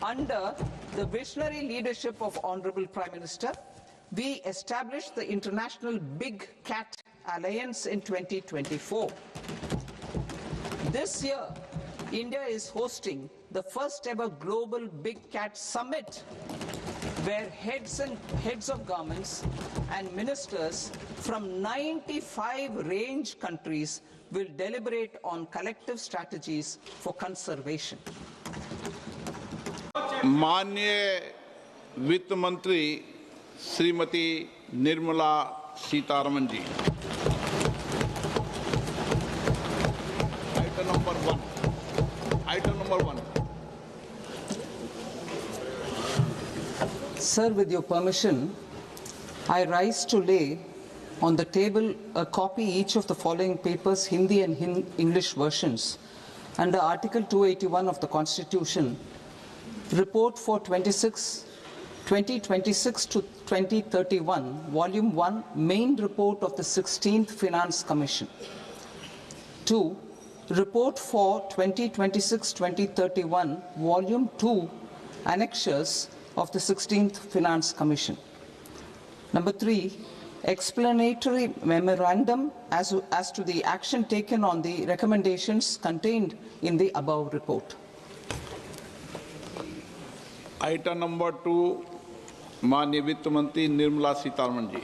Under the visionary leadership of Honorable Prime Minister, we established the International Big Cat Alliance in 2024. This year, India is hosting the first ever Global Big Cat Summit, where heads of governments and ministers from 95 range countries will deliberate on collective strategies for conservation. माननीय वित्त मंत्री Shrimati Nirmala Sitharaman ji, item number one. Sir, with your permission, I rise to lay on the table a copy each of the following papers, Hindi and English versions, under Article 281 of the Constitution, Report for 2026 to 2031, Volume 1, Main Report of the 16th Finance Commission. 2. Report for 2026-2031, Volume 2, Annexures of the 16th Finance Commission. Number 3, explanatory memorandum as to the action taken on the recommendations contained in the above report. Item number 2, माननीय वित्त मंत्री निर्मला सीतारमन जी।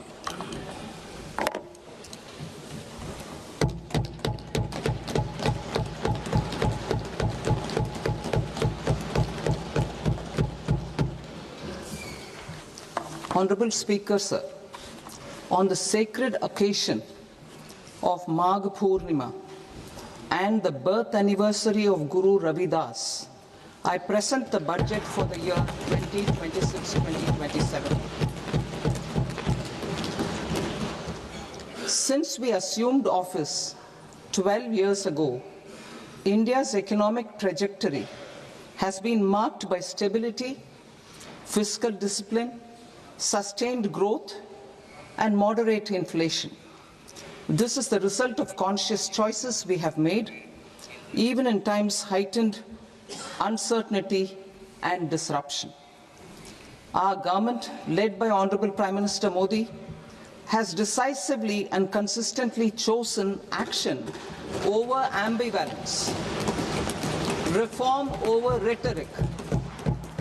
Honorable Speaker, sir, on the sacred occasion of Magh Purnima and the birth anniversary of Guru Ravidas, I present the budget for the year 2026-2027. Since we assumed office 12 years ago, India's economic trajectory has been marked by stability, fiscal discipline, sustained growth, and moderate inflation. This is the result of conscious choices we have made, even in times heightened uncertainty and disruption. Our government, led by Honorable Prime Minister Modi, has decisively and consistently chosen action over ambivalence, reform over rhetoric,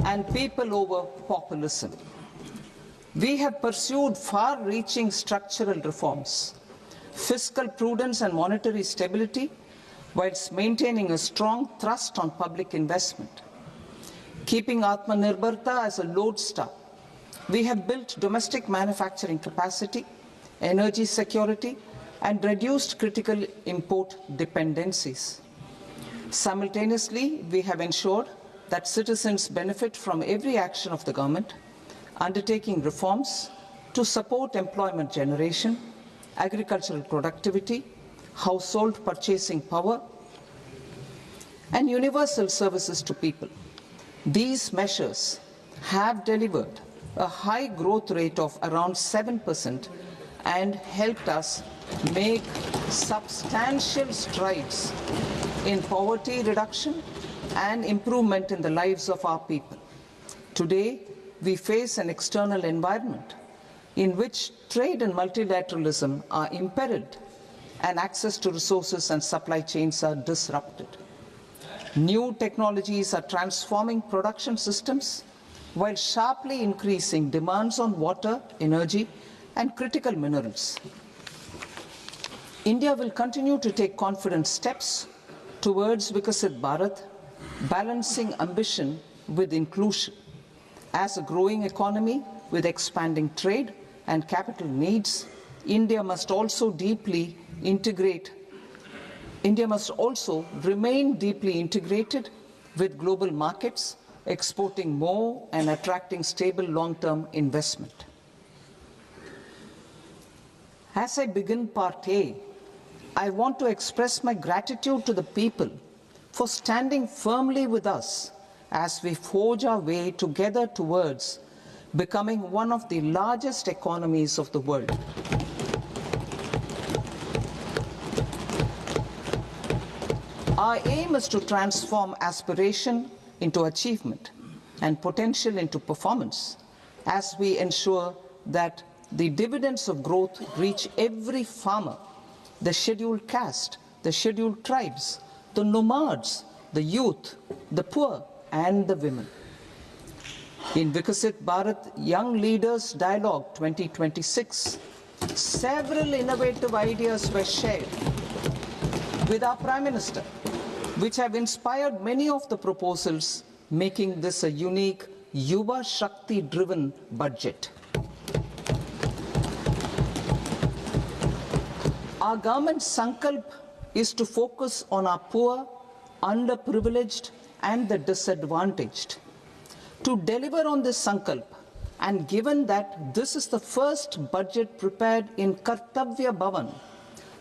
and people over populism. We have pursued far-reaching structural reforms, fiscal prudence and monetary stability, whilst maintaining a strong thrust on public investment. Keeping Atmanirbharta as a lodestar, we have built domestic manufacturing capacity, energy security, and reduced critical import dependencies. Simultaneously, we have ensured that citizens benefit from every action of the government, undertaking reforms to support employment generation, agricultural productivity, household purchasing power, and universal services to people. These measures have delivered a high growth rate of around 7% and helped us make substantial strides in poverty reduction and improvement in the lives of our people. Today, we face an external environment in which trade and multilateralism are imperiled and access to resources and supply chains are disrupted. New technologies are transforming production systems while sharply increasing demands on water, energy, and critical minerals. India will continue to take confident steps towards Viksit Bharat, balancing ambition with inclusion. As a growing economy with expanding trade and capital needs, India must also remain deeply integrated with global markets, exporting more and attracting stable long-term investment. As I begin Part A, I want to express my gratitude to the people for standing firmly with us as we forge our way together towards becoming one of the largest economies of the world. Our aim is to transform aspiration into achievement and potential into performance as we ensure that the dividends of growth reach every farmer, the scheduled caste, the scheduled tribes, the nomads, the youth, the poor, and the women. In Vikasit Bharat Young Leaders Dialogue 2026, several innovative ideas were shared with our Prime Minister, which have inspired many of the proposals, making this a unique Yuva Shakti-driven budget. Our government's sankalp is to focus on our poor, underprivileged, and the disadvantaged. To deliver on this sankalp, and given that this is the first budget prepared in Kartavya Bhavan,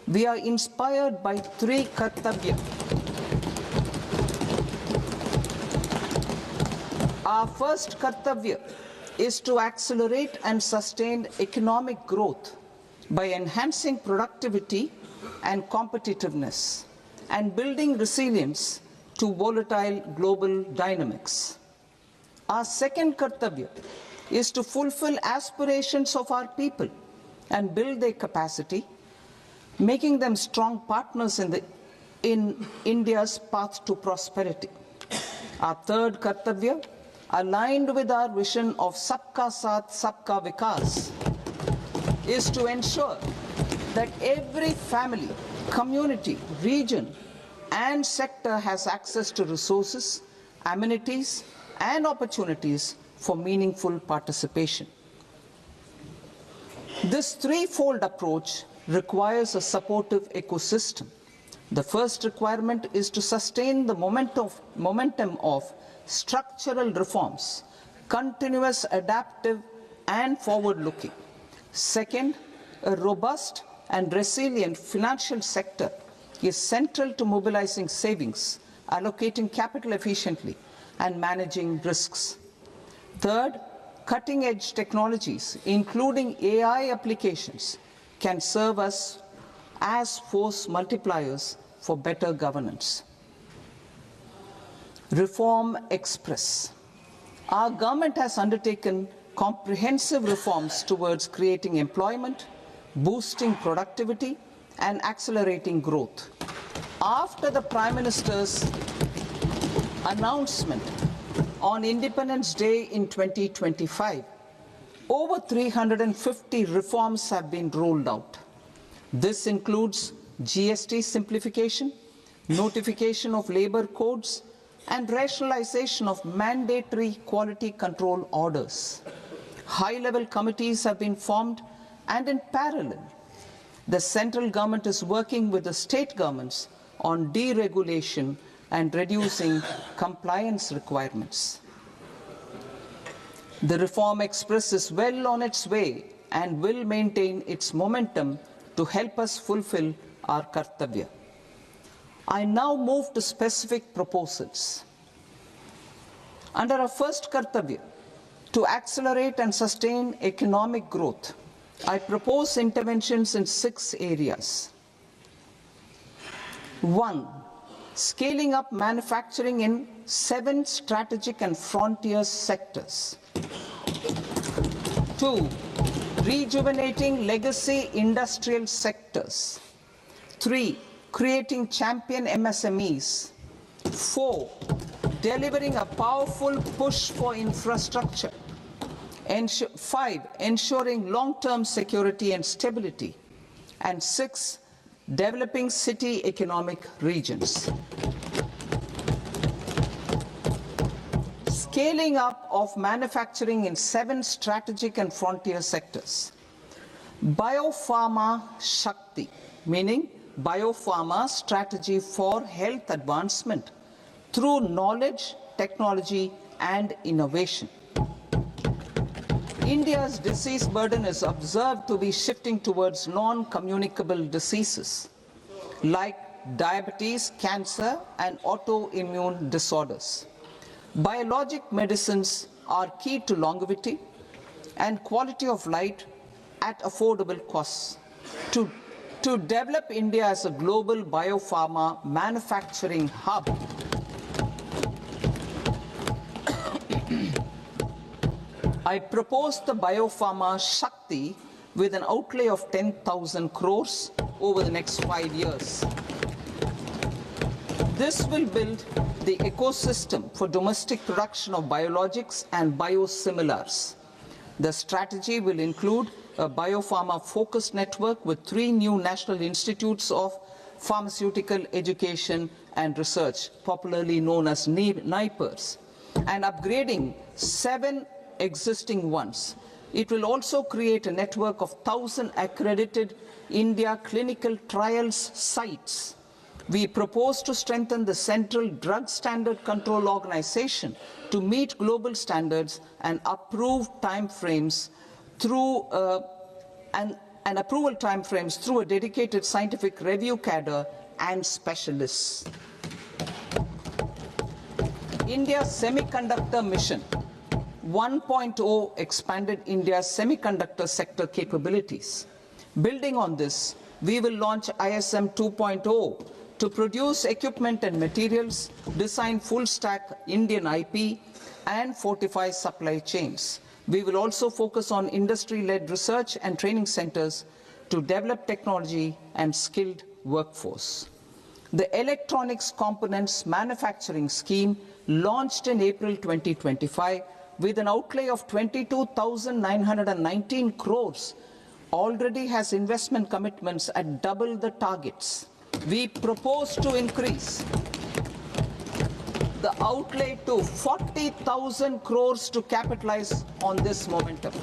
we are inspired by three Kartavya. Our first Kartavya is to accelerate and sustain economic growth by enhancing productivity and competitiveness and building resilience to volatile global dynamics. Our second Kartavya is to fulfill aspirations of our people and build their capacity, making them strong partners in India's path to prosperity. Our third Kartavya, aligned with our vision of Sabka Saath, Sabka Vikas, is to ensure that every family, community, region, and sector has access to resources, amenities, and opportunities for meaningful participation. This threefold approach requires a supportive ecosystem. The first requirement is to sustain the momentum of structural reforms, continuous, adaptive, and forward-looking. Second, a robust and resilient financial sector is central to mobilizing savings, allocating capital efficiently, and managing risks. Third, cutting-edge technologies, including AI applications, can serve us as force multipliers for better governance. Reform Express. Our government has undertaken comprehensive reforms towards creating employment, boosting productivity, and accelerating growth. After the Prime Minister's announcement on Independence Day in 2025, over 350 reforms have been rolled out. This includes GST simplification, notification of labor codes, and rationalization of mandatory quality control orders. High-level committees have been formed, and in parallel, the central government is working with the state governments on deregulation and reducing compliance requirements. The Reform Express is well on its way and will maintain its momentum to help us fulfill our Kartavya. I now move to specific proposals. Under our first Kartavya, to accelerate and sustain economic growth, I propose interventions in 6 areas. 1. Scaling up manufacturing in 7 strategic and frontier sectors. 2. Rejuvenating legacy industrial sectors. 3. Creating champion MSMEs. 4. Delivering a powerful push for infrastructure. 5. Ensuring long-term security and stability. And 6. Developing city economic regions. Scaling up of manufacturing in 7 strategic and frontier sectors. Biopharma Shakti, meaning biopharma strategy for health advancement through knowledge, technology, and innovation. India's disease burden is observed to be shifting towards non-communicable diseases like diabetes, cancer, and autoimmune disorders. Biologic medicines are key to longevity and quality of life at affordable costs. To develop India as a global biopharma manufacturing hub, I propose the Biopharma Shakti with an outlay of 10,000 crores over the next 5 years. This will build the ecosystem for domestic production of biologics and biosimilars. The strategy will include a biopharma-focused network with 3 new national institutes of pharmaceutical education and research, popularly known as NIPERs, and upgrading 7 existing ones. It will also create a network of 1,000 accredited India clinical trials sites. We propose to strengthen the Central Drug Standard Control Organization to meet global standards and approve timeframes through and approval timeframes through a dedicated scientific review cadre and specialists. India's Semiconductor Mission 1.0 expanded India's semiconductor sector capabilities. Building on this, we will launch ISM 2.0 to produce equipment and materials, design full-stack Indian IP, and fortify supply chains. We will also focus on industry-led research and training centers to develop technology and skilled workforce. The Electronics Components Manufacturing Scheme, launched in April 2025 with an outlay of 22,919 crores, already has investment commitments at double the targets. We propose to increase the outlay to 40,000 crores to capitalize on this momentum.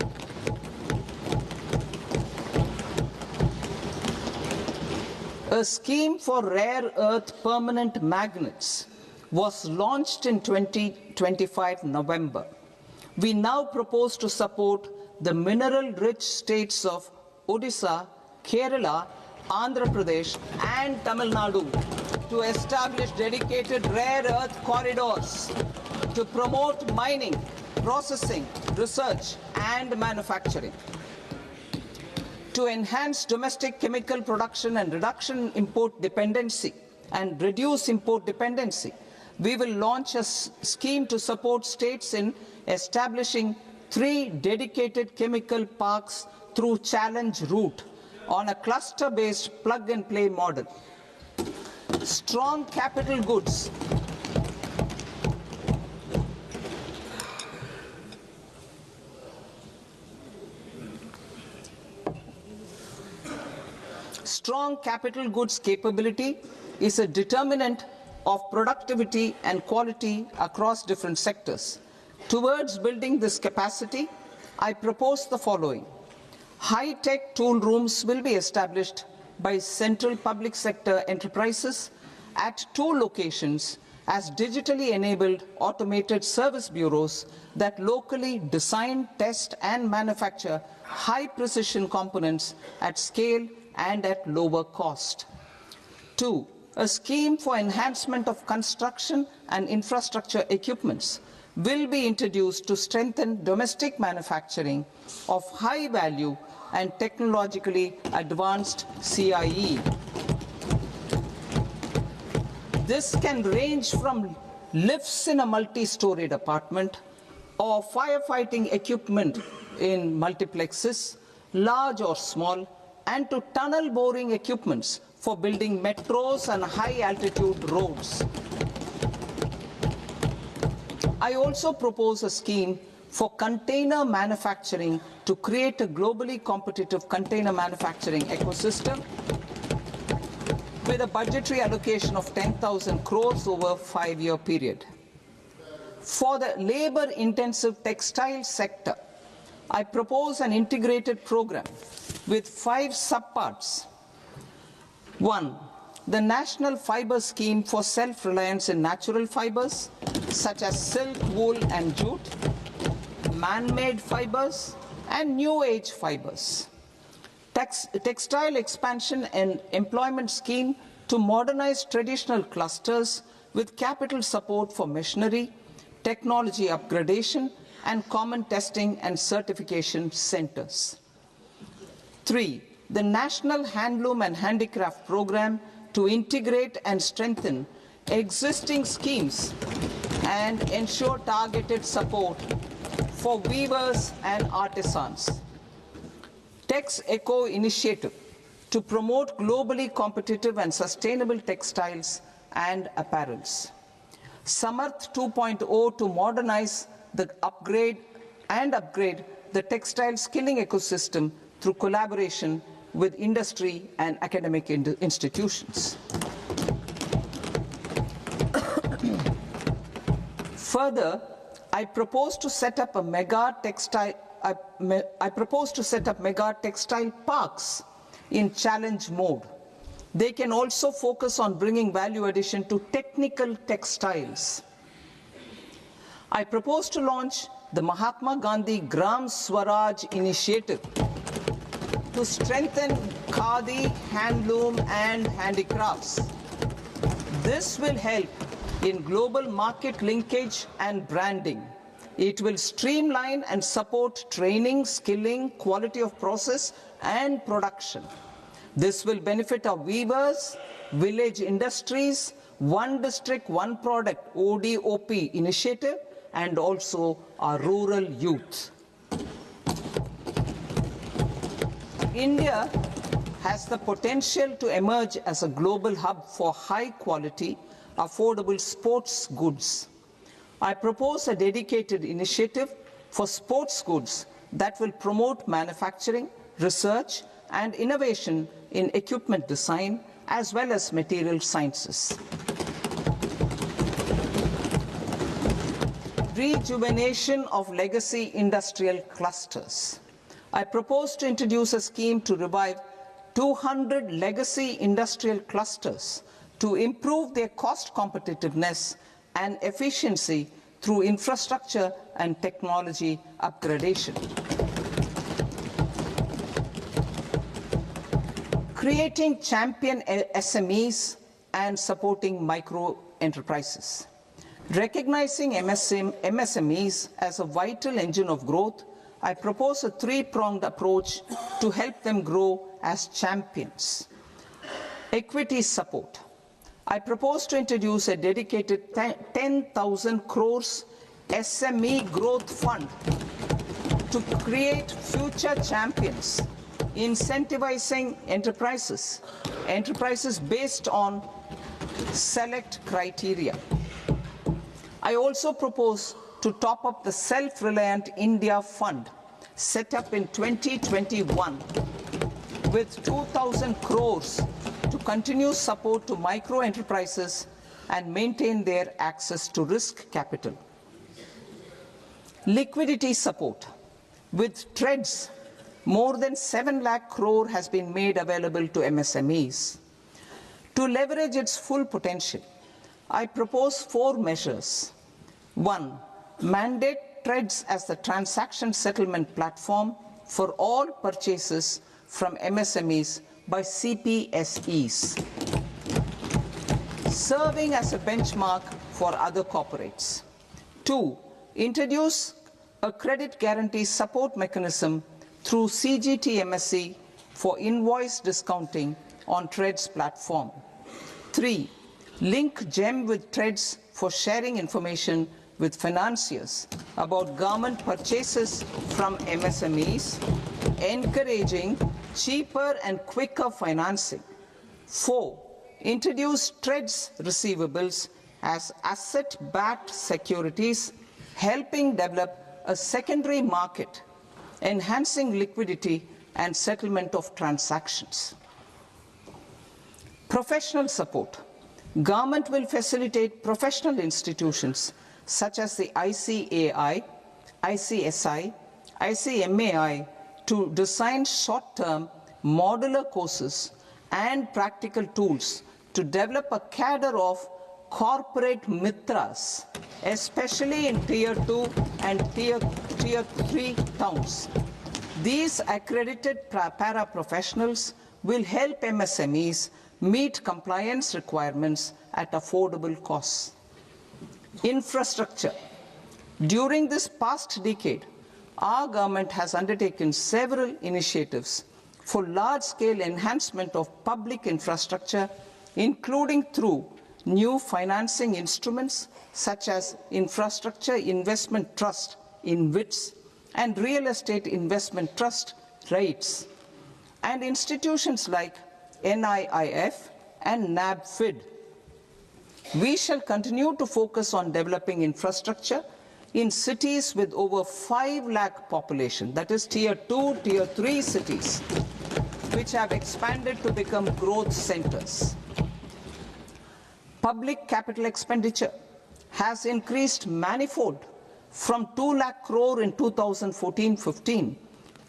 A scheme for rare earth permanent magnets was launched in 2025 November. We now propose to support the mineral-rich states of Odisha, Kerala, Andhra Pradesh and Tamil Nadu to establish dedicated rare earth corridors to promote mining, processing, research and manufacturing. To enhance domestic chemical production and reduction import dependency and reduce import dependency, we will launch a scheme to support states in establishing 3 dedicated chemical parks through challenge route on a cluster-based plug-and-play model. Strong capital goods. Strong capital goods capability is a determinant of productivity and quality across different sectors. Towards building this capacity, I propose the following. High-tech tool rooms will be established by central public sector enterprises at 2 locations as digitally enabled automated service bureaus that locally design, test and manufacture high-precision components at scale and at lower cost. 2. A scheme for enhancement of construction and infrastructure equipments will be introduced to strengthen domestic manufacturing of high value and technologically advanced CIE. This can range from lifts in a multi-storied apartment or firefighting equipment in multiplexes, large or small, and to tunnel boring equipments for building metros and high-altitude roads. I also propose a scheme for container manufacturing to create a globally competitive container manufacturing ecosystem with a budgetary allocation of 10,000 crores over a 5-year period. For the labor-intensive textile sector, I propose an integrated program with 5 subparts. 1. The National Fiber Scheme for self-reliance in natural fibers, such as silk, wool and jute, man-made fibers, and new-age fibers. Textile expansion and employment scheme to modernize traditional clusters with capital support for machinery, technology upgradation, and common testing and certification centers. 3. The National Handloom and Handicraft Program to integrate and strengthen existing schemes and ensure targeted support for weavers and artisans. Tex Eco initiative to promote globally competitive and sustainable textiles and apparels. Samarth 2.0 to modernize the upgrade the textile skilling ecosystem through collaboration with industry and academic institutions. Further, I propose to set up mega textile parks in challenge mode. They can also focus on bringing value addition to technical textiles. I propose to launch the Mahatma Gandhi Gram Swaraj initiative to strengthen khadi, handloom and handicrafts. This will help in global market linkage and branding. It will streamline and support training, skilling, quality of process and production. This will benefit our weavers, village industries, one district, one product ODOP initiative, and also our rural youth. India has the potential to emerge as a global hub for high quality, affordable sports goods. I propose a dedicated initiative for sports goods that will promote manufacturing, research, and innovation in equipment design as well as material sciences. Rejuvenation of legacy industrial clusters. I propose to introduce a scheme to revive 200 legacy industrial clusters to improve their cost competitiveness and efficiency through infrastructure and technology upgradation. Creating champion SMEs and supporting micro enterprises. Recognizing MSMEs as a vital engine of growth, I propose a three-pronged approach to help them grow as champions. Equity support. I propose to introduce a dedicated 10,000 crores SME growth fund to create future champions, incentivizing enterprises based on select criteria. I also propose to top up the Self-Reliant India Fund set up in 2021 with 2,000 crores to continue support to micro enterprises and maintain their access to risk capital. Liquidity support. With TREDS, more than 7 lakh crore has been made available to MSMEs. To leverage its full potential, I propose 4 measures. 1. Mandate TREDS as the transaction settlement platform for all purchases from MSMEs by CPSEs, serving as a benchmark for other corporates. 2. Introduce a credit guarantee support mechanism through CGTMSE for invoice discounting on TREDS platform. 3. Link GEM with TREDS for sharing information with financiers about government purchases from MSMEs, encouraging cheaper and quicker financing. 4. Introduce TREDS receivables as asset-backed securities, helping develop a secondary market, enhancing liquidity and settlement of transactions. Professional support. Government will facilitate professional institutions such as the ICAI, ICSI, ICMAI to design short-term modular courses and practical tools to develop a cadre of corporate mitras, especially in Tier 2 and Tier 3 towns. These accredited para-professionals will help MSMEs meet compliance requirements at affordable costs. Infrastructure. During this past decade, our government has undertaken several initiatives for large-scale enhancement of public infrastructure, including through new financing instruments such as Infrastructure Investment Trust InvITs, and real estate investment trust REITs, and institutions like NIIF and NABFID. We shall continue to focus on developing infrastructure in cities with over 5 lakh population, that is Tier 2, Tier 3 cities, which have expanded to become growth centers. Public capital expenditure has increased manifold from 2 lakh crore in 2014-15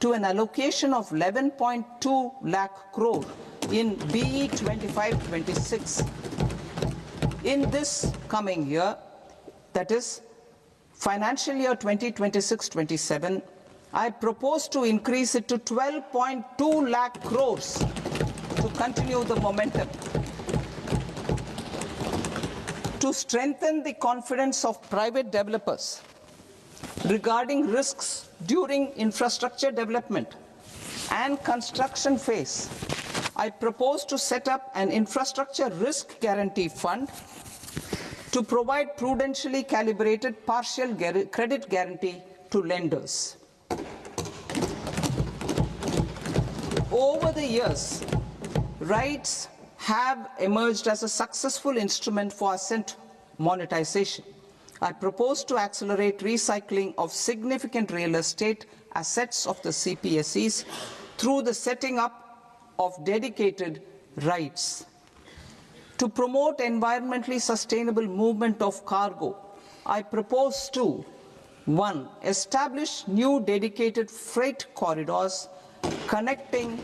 to an allocation of 11.2 lakh crore in BE 25-26. In this coming year, that is financial year 2026-27, I propose to increase it to 12.2 lakh crores to continue the momentum. To strengthen the confidence of private developers regarding risks during infrastructure development and construction phase, I propose to set up an infrastructure risk guarantee fund to provide prudentially calibrated partial credit guarantee to lenders. Over the years, REITs have emerged as a successful instrument for asset monetization. I propose to accelerate recycling of significant real estate assets of the CPSEs through the setting up of dedicated REITs. To promote environmentally sustainable movement of cargo, I propose to 1. Establish new dedicated freight corridors connecting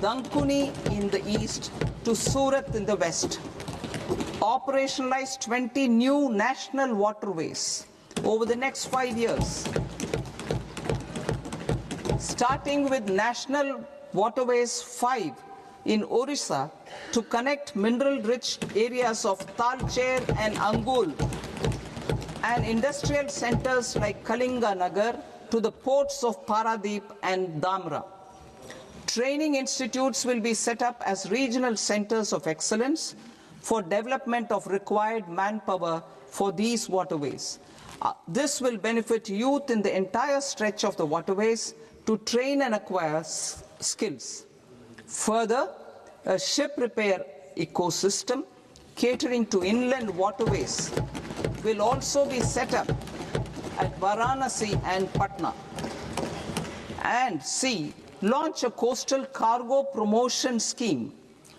Dankuni in the east to Surat in the west. Operationalize 20 new national waterways over the next 5 years, starting with National Waterways 5 in Odisha to connect mineral-rich areas of Talcher and Angul and industrial centers like Kalinga Nagar to the ports of Paradeep and Dhamra. Training institutes will be set up as regional centers of excellence for development of required manpower for these waterways. This will benefit youth in the entire stretch of the waterways to train and acquire skills. Further, a ship repair ecosystem catering to inland waterways will also be set up at Varanasi and Patna. And C, launch a coastal cargo promotion scheme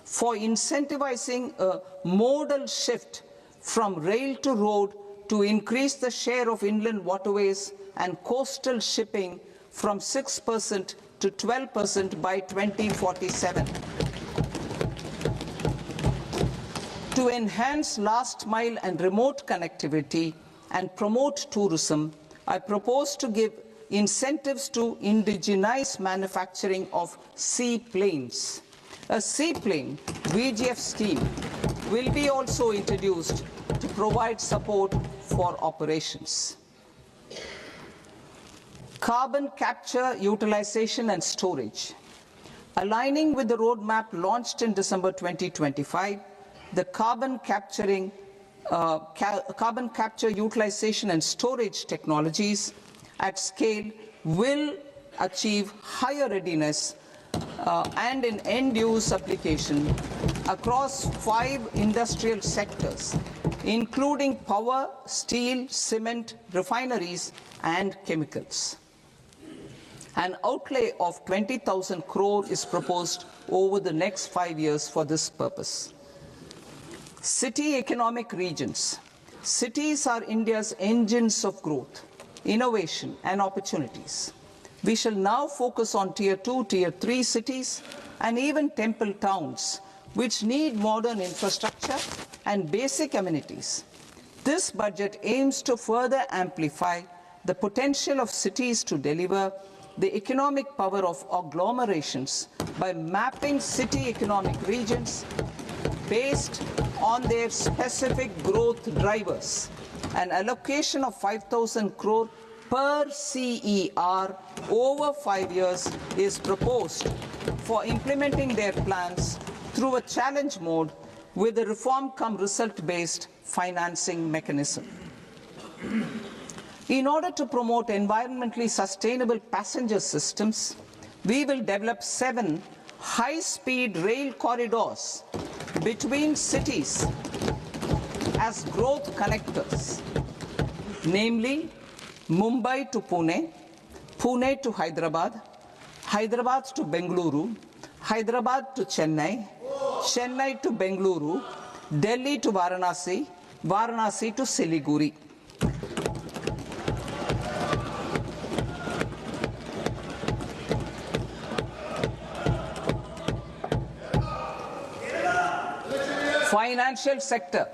for incentivizing a modal shift from rail to road to increase the share of inland waterways and coastal shipping from 6% to 12% by 2047. To enhance last mile and remote connectivity and promote tourism, I propose to give incentives to indigenize manufacturing of seaplanes. A seaplane VGF scheme will be also introduced to provide support for operations. Carbon capture, utilization and storage. Aligning with the roadmap launched in December 2025, the carbon capture, utilization and storage technologies at scale will achieve higher readiness and in end-use application across 5 industrial sectors, including power, steel, cement, refineries, and chemicals. An outlay of 20,000 crore is proposed over the next 5 years for this purpose. City economic regions. Cities are India's engines of growth, innovation, and opportunities. We shall now focus on Tier 2, Tier 3 cities, and even temple towns, which need modern infrastructure and basic amenities. This budget aims to further amplify the potential of cities to deliver the economic power of agglomerations by mapping city economic regions based on their specific growth drivers. An allocation of 5,000 crore per CER over 5 years is proposed for implementing their plans through a challenge mode with a reform-cum result-based financing mechanism. In order to promote environmentally sustainable passenger systems, we will develop 7 high-speed rail corridors between cities as growth connectors, namely Mumbai to Pune, Pune to Hyderabad, Hyderabad to Bengaluru, Hyderabad to Chennai, Chennai to Bengaluru, Delhi to Varanasi, Varanasi to Siliguri. Financial sector.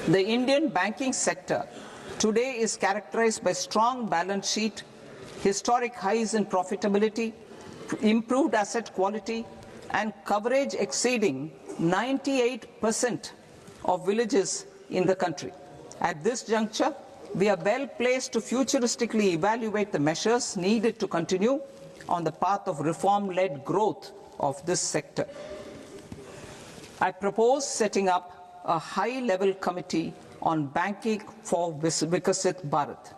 The Indian banking sector today is characterized by strong balance sheet, historic highs in profitability, improved asset quality, and coverage exceeding 98% of villages in the country. At this juncture, we are well placed to futuristically evaluate the measures needed to continue on the path of reform-led growth of this sector. I propose setting up a high-level committee on banking for Vikasit Bharat.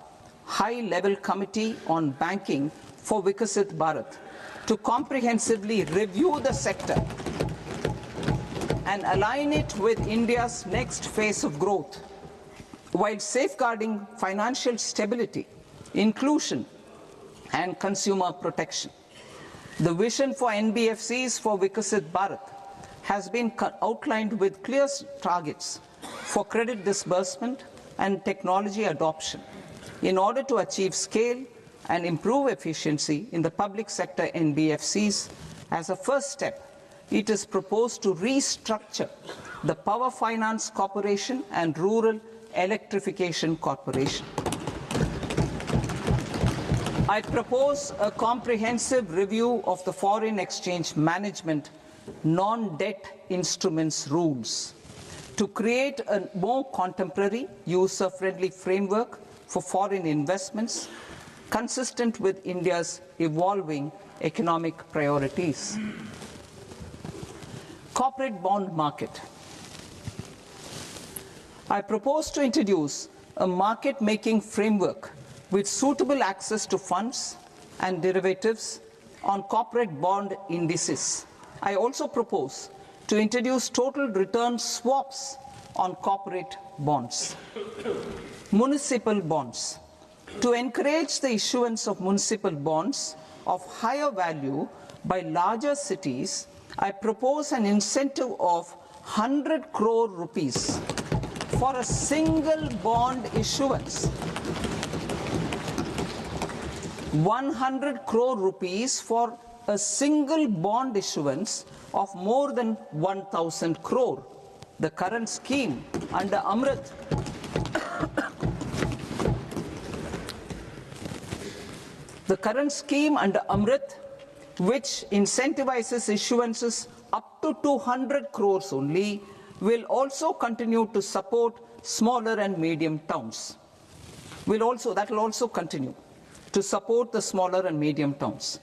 High-level committee on banking for Vikasit Bharat to comprehensively review the sector and align it with India's next phase of growth, while safeguarding financial stability, inclusion, and consumer protection. The vision for NBFCs for Vikasit Bharat has been outlined with clear targets for credit disbursement and technology adoption in order to achieve scale and improve efficiency in the public sector NBFCs. As a first step, it is proposed to restructure the Power Finance Corporation and Rural Electrification Corporation. I propose a comprehensive review of the foreign exchange management non-debt instruments rules to create a more contemporary, user-friendly framework for foreign investments consistent with India's evolving economic priorities. Corporate bond market. I propose to introduce a market-making framework with suitable access to funds and derivatives on corporate bond indices. I also propose to introduce total return swaps on corporate bonds. Municipal bonds. To encourage the issuance of municipal bonds of higher value by larger cities, I propose an incentive of 100 crore rupees for a single bond issuance. 100 crore rupees for a single bond issuance of more than 1,000 crore. The current scheme under Amrit which incentivizes issuances up to 200 crores only, will also continue to support smaller and medium towns. That will also continue to support the smaller and medium towns.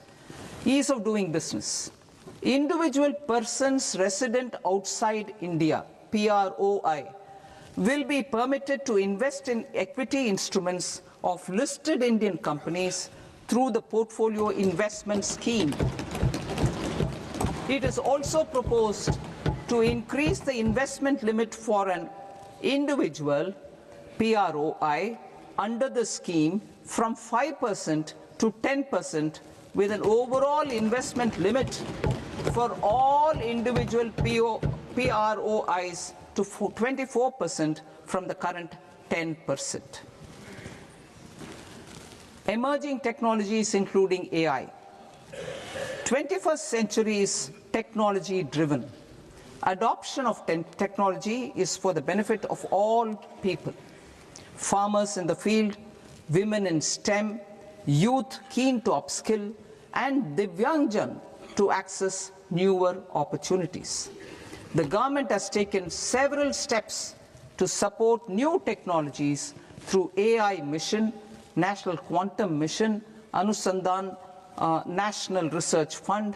Ease of doing business. Individual persons resident outside India, PROI, will be permitted to invest in equity instruments of listed Indian companies through the portfolio investment scheme. It is also proposed to increase the investment limit for an individual PROI under the scheme from 5% to 10%, with an overall investment limit for all individual PROIs to 24% from the current 10%. Emerging technologies including AI. 21st century is technology driven. Adoption of technology is for the benefit of all people. Farmers in the field, women in STEM, youth keen to upskill, and Divyangjan to access newer opportunities. The government has taken several steps to support new technologies through AI Mission, National Quantum Mission, Anusandhan National Research Fund,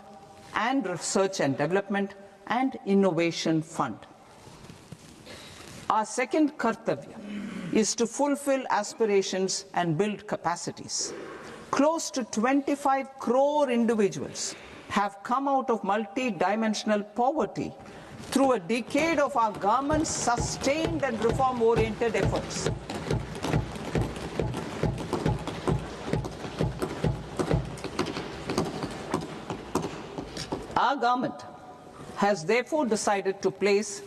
and Research and Development and Innovation Fund. Our second kartavya is to fulfill aspirations and build capacities. Close to 25 crore individuals have come out of multi-dimensional poverty through a decade of our government's sustained and reform-oriented efforts. Our government has therefore decided to place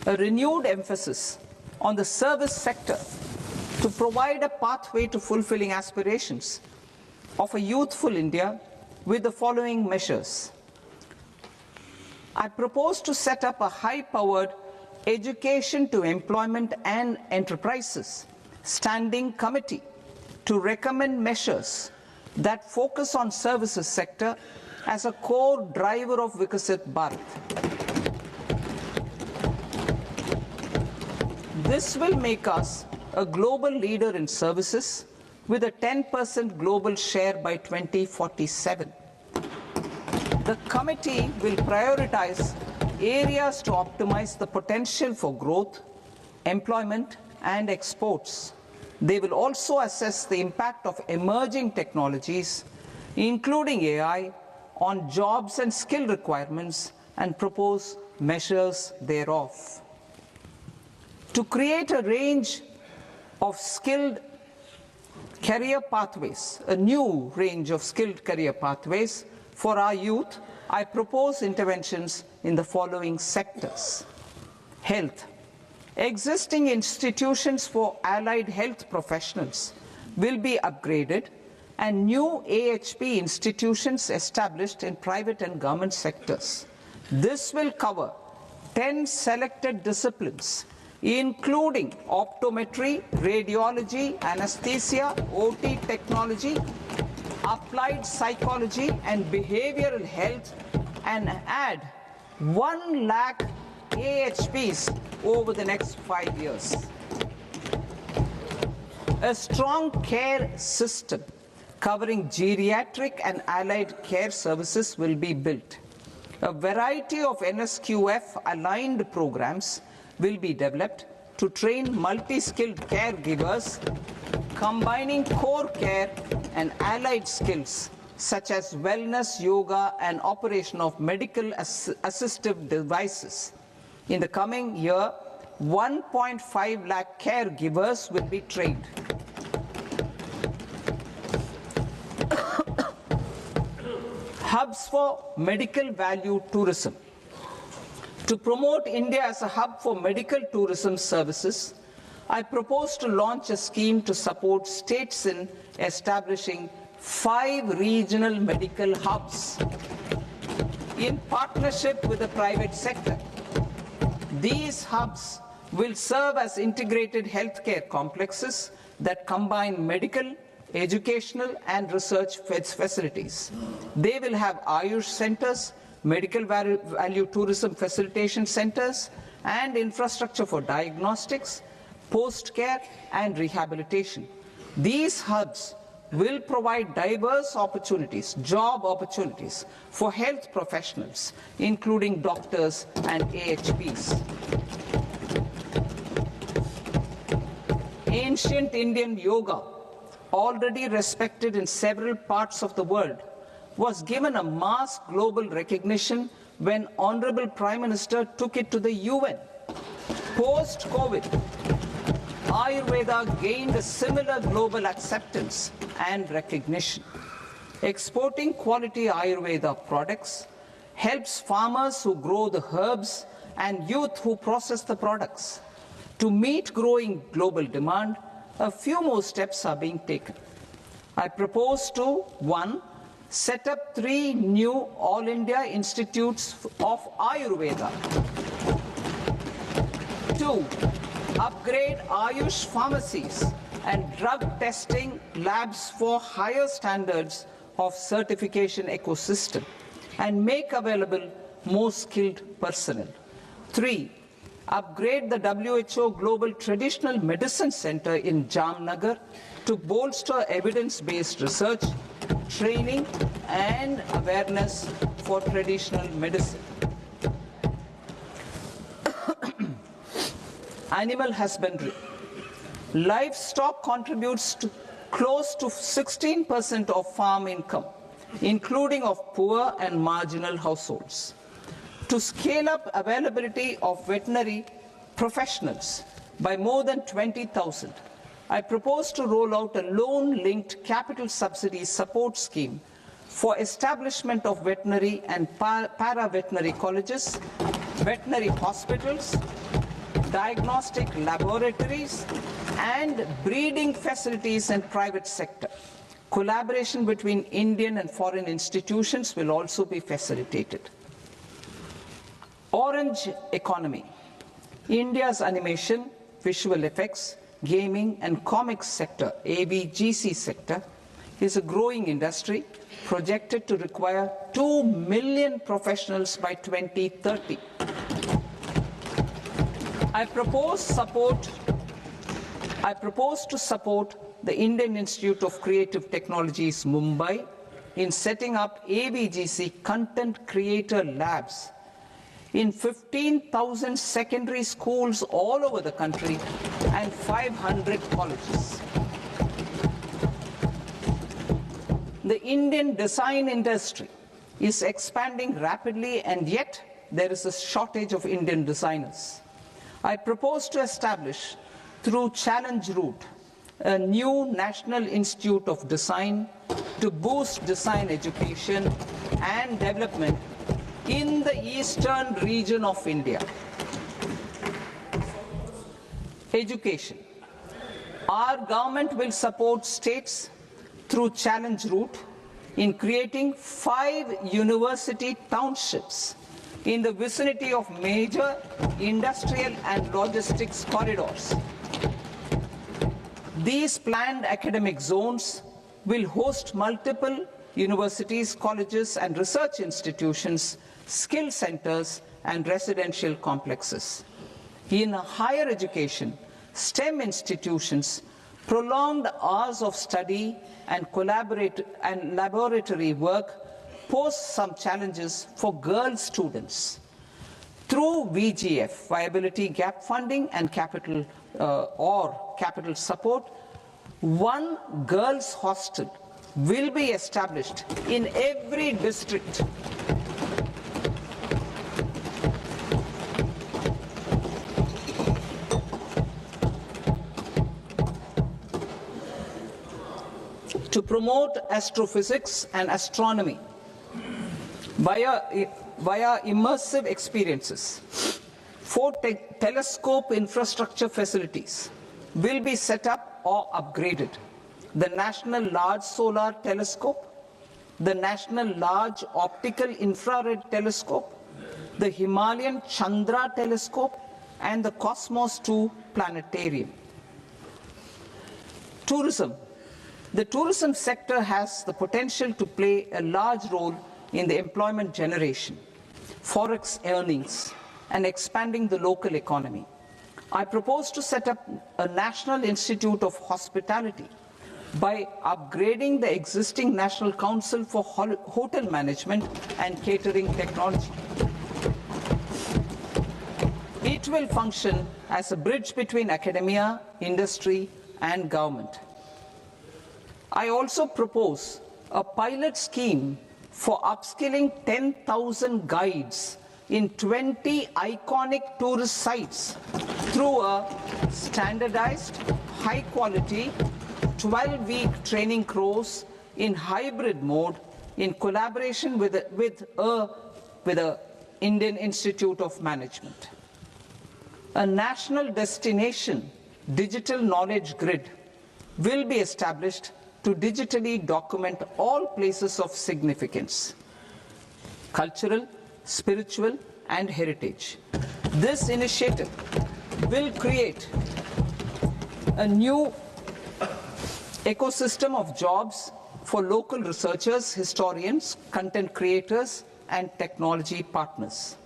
a renewed emphasis on the service sector to provide a pathway to fulfilling aspirations of a youthful India with the following measures. I propose to set up a high-powered Education to Employment and Enterprises Standing Committee to recommend measures that focus on services sector as a core driver of Viksit Bharat. This will make us a global leader in services with a 10% global share by 2047. The committee will prioritize areas to optimize the potential for growth, employment, and exports. They will also assess the impact of emerging technologies, including AI, on jobs and skill requirements and propose measures thereof. To create a range of skilled career pathways, a new range of skilled career pathways for our youth, I propose interventions in the following sectors. Health. Existing institutions for allied health professionals will be upgraded and new AHP institutions established in private and government sectors. This will cover 10 selected disciplines, including optometry, radiology, anesthesia, OT technology, applied psychology and behavioral health, and add 1 lakh AHPs over the next 5 years. A strong care system covering geriatric and allied care services will be built. A variety of NSQF-aligned programs will be developed to train multi-skilled caregivers, combining core care and allied skills such as wellness, yoga, and operation of medical assistive devices. In the coming year, 1.5 lakh caregivers will be trained. Hubs for medical value tourism. To promote India as a hub for medical tourism services, I propose to launch a scheme to support states in establishing 5 regional medical hubs in partnership with the private sector. These hubs will serve as integrated healthcare complexes that combine medical, educational, and research facilities. They will have Ayush centers, medical value tourism facilitation centers, and infrastructure for diagnostics, post-care, and rehabilitation. These hubs will provide diverse opportunities, job opportunities for health professionals, including doctors and AHPs. Ancient Indian yoga, already respected in several parts of the world, was given a mass global recognition when Honorable Prime Minister took it to the UN. Post-COVID, Ayurveda gained a similar global acceptance and recognition. Exporting quality Ayurveda products helps farmers who grow the herbs and youth who process the products. To meet growing global demand, a few more steps are being taken. I propose to 1. Set up 3 new All India Institutes of Ayurveda. 2. Upgrade Ayush pharmacies and drug testing labs for higher standards of certification ecosystem and make available more skilled personnel. 3. Upgrade the WHO Global Traditional Medicine Center in Jamnagar to bolster evidence-based research, training, and awareness for traditional medicine. Animal husbandry. Livestock contributes to close to 16% of farm income, including of poor and marginal households. To scale up availability of veterinary professionals by more than 20,000, I propose to roll out a loan-linked capital subsidy support scheme for establishment of veterinary and para-veterinary colleges, veterinary hospitals, diagnostic laboratories, and breeding facilities in private sector. Collaboration between Indian and foreign institutions will also be facilitated. Orange economy. India's animation, visual effects, gaming and comics sector, AVGC sector, is a growing industry projected to require 2 million professionals by 2030. I propose to support the Indian Institute of Creative Technologies, Mumbai, in setting up AVGC content creator labs in 15,000 secondary schools all over the country and 500 colleges. The Indian design industry is expanding rapidly, and yet there is a shortage of Indian designers. I propose to establish, through Challenge Route, a new National Institute of Design to boost design education and development in the eastern region of India. Education. Our government will support states through Challenge Route in creating 5 university townships in the vicinity of major industrial and logistics corridors. These planned academic zones will host multiple universities, colleges and research institutions, skill centers and residential complexes. In higher education, STEM institutions, prolonged hours of study and laboratory work pose some challenges for girl students. Through VGF, Viability Gap Funding and capital support, one girls' hostel will be established in every district. To promote astrophysics and astronomy via immersive experiences, 4 telescope infrastructure facilities will be set up or upgraded. The National Large Solar Telescope, the National Large Optical Infrared Telescope, the Himalayan Chandra Telescope, and the Cosmos 2 Planetarium. Tourism. The tourism sector has the potential to play a large role in the employment generation, forex earnings, and expanding the local economy. I propose to set up a National Institute of Hospitality by upgrading the existing National Council for Hotel Management and Catering Technology. It will function as a bridge between academia, industry, and government. I also propose a pilot scheme for upskilling 10,000 guides in 20 iconic tourist sites through a standardized, high-quality, 12-week training course in hybrid mode in collaboration with the Indian Institute of Management. A national destination digital knowledge grid will be established to digitally document all places of significance, cultural, spiritual, and heritage. This initiative will create a new ecosystem of jobs for local researchers, historians, content creators, and technology partners.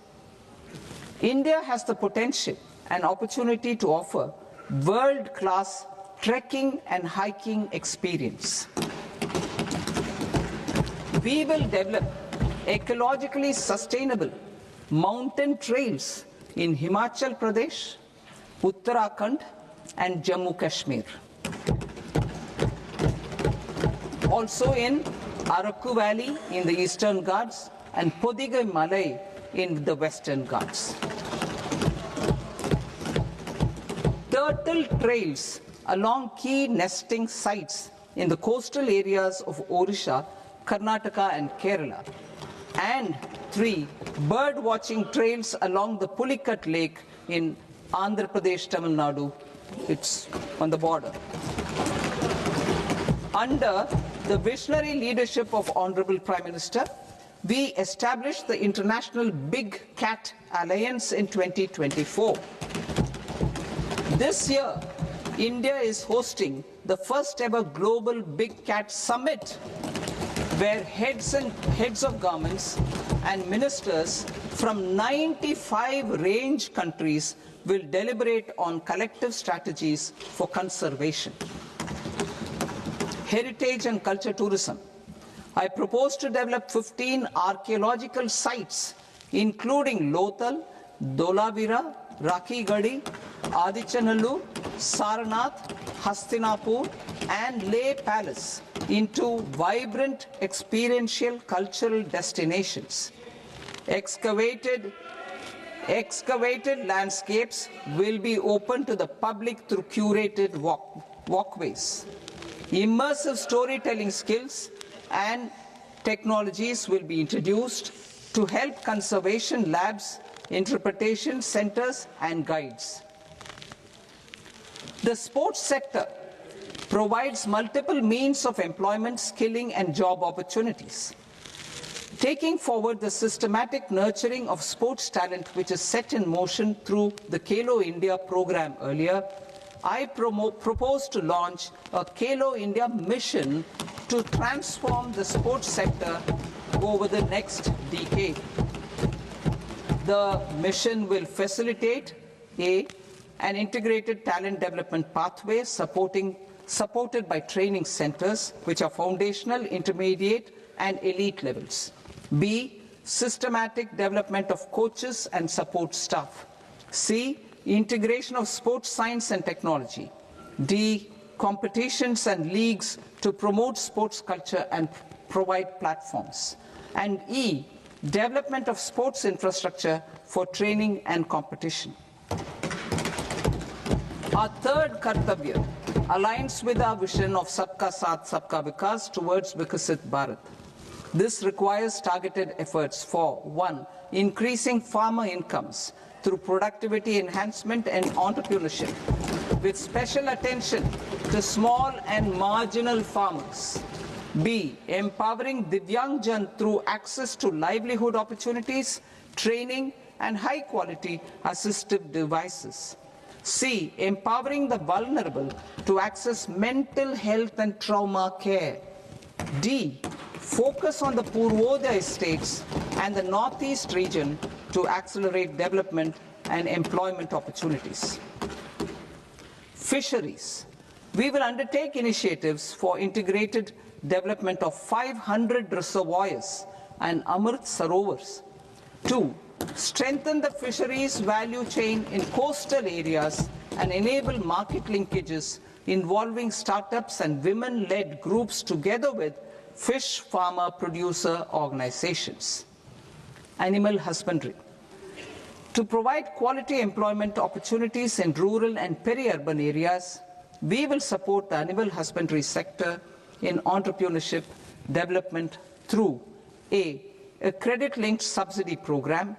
India has the potential and opportunity to offer world-class trekking and hiking experience. We will develop ecologically sustainable mountain trails in Himachal Pradesh, Uttarakhand, and Jammu Kashmir. Also in Araku Valley in the Eastern Ghats and Podigai Malai in the Western Ghats. Turtle trails along key nesting sites in the coastal areas of Odisha, Karnataka and Kerala. And 3 bird watching trails along the Pulikat Lake in Andhra Pradesh, Tamil Nadu. It's on the border. Under the visionary leadership of Honorable Prime Minister, we established the International Big Cat Alliance in 2024. This year, India is hosting the first ever Global Big Cat Summit, where heads of governments and ministers from 95 range countries will deliberate on collective strategies for conservation. Heritage and culture tourism. I propose to develop 15 archaeological sites, including Lothal, Dolavira, Rakhi Gadi, Adichanallur, Saranath, Hastinapur, and Leh Palace into vibrant experiential cultural destinations. Excavated landscapes will be open to the public through curated walkways. Immersive storytelling skills and technologies will be introduced to help conservation labs, interpretation centers, and guides. The sports sector provides multiple means of employment, skilling, and job opportunities. Taking forward the systematic nurturing of sports talent, which is set in motion through the Khelo India program earlier, I propose to launch a Khelo India mission to transform the sports sector over the next decade. The mission will facilitate an integrated talent development pathway supported by training centers, which are foundational, intermediate, and elite levels. B, systematic development of coaches and support staff. C, integration of sports science and technology. D, competitions and leagues to promote sports culture and provide platforms. And E, development of sports infrastructure for training and competition. Our third Kartavya aligns with our vision of Sabka Saath, Sabka Vikas towards Vikasit Bharat. This requires targeted efforts for 1, increasing farmer incomes through productivity enhancement and entrepreneurship, with special attention to small and marginal farmers. B, empowering Divyangjan through access to livelihood opportunities, training, and high-quality assistive devices. C, empowering the vulnerable to access mental health and trauma care. D, focus on the Purvodaya states and the Northeast region to accelerate development and employment opportunities. Fisheries. We will undertake initiatives for integrated development of 500 reservoirs and Amrit Sarovars. 2, strengthen the fisheries value chain in coastal areas and enable market linkages involving startups and women-led groups together with fish farmer producer organizations. Animal husbandry. To provide quality employment opportunities in rural and peri-urban areas, we will support the animal husbandry sector in entrepreneurship development through A, credit-linked subsidy program,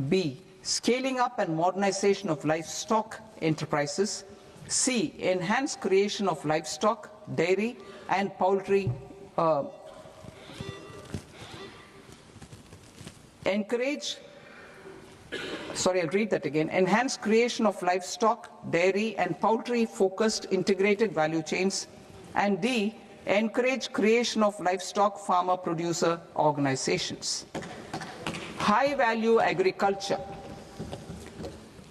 B, scaling up and modernization of livestock enterprises, C, enhanced creation of livestock, dairy, and poultry enhanced creation of livestock, dairy, and poultry-focused integrated value chains, and D, encourage creation of livestock farmer-producer organizations. High-value agriculture.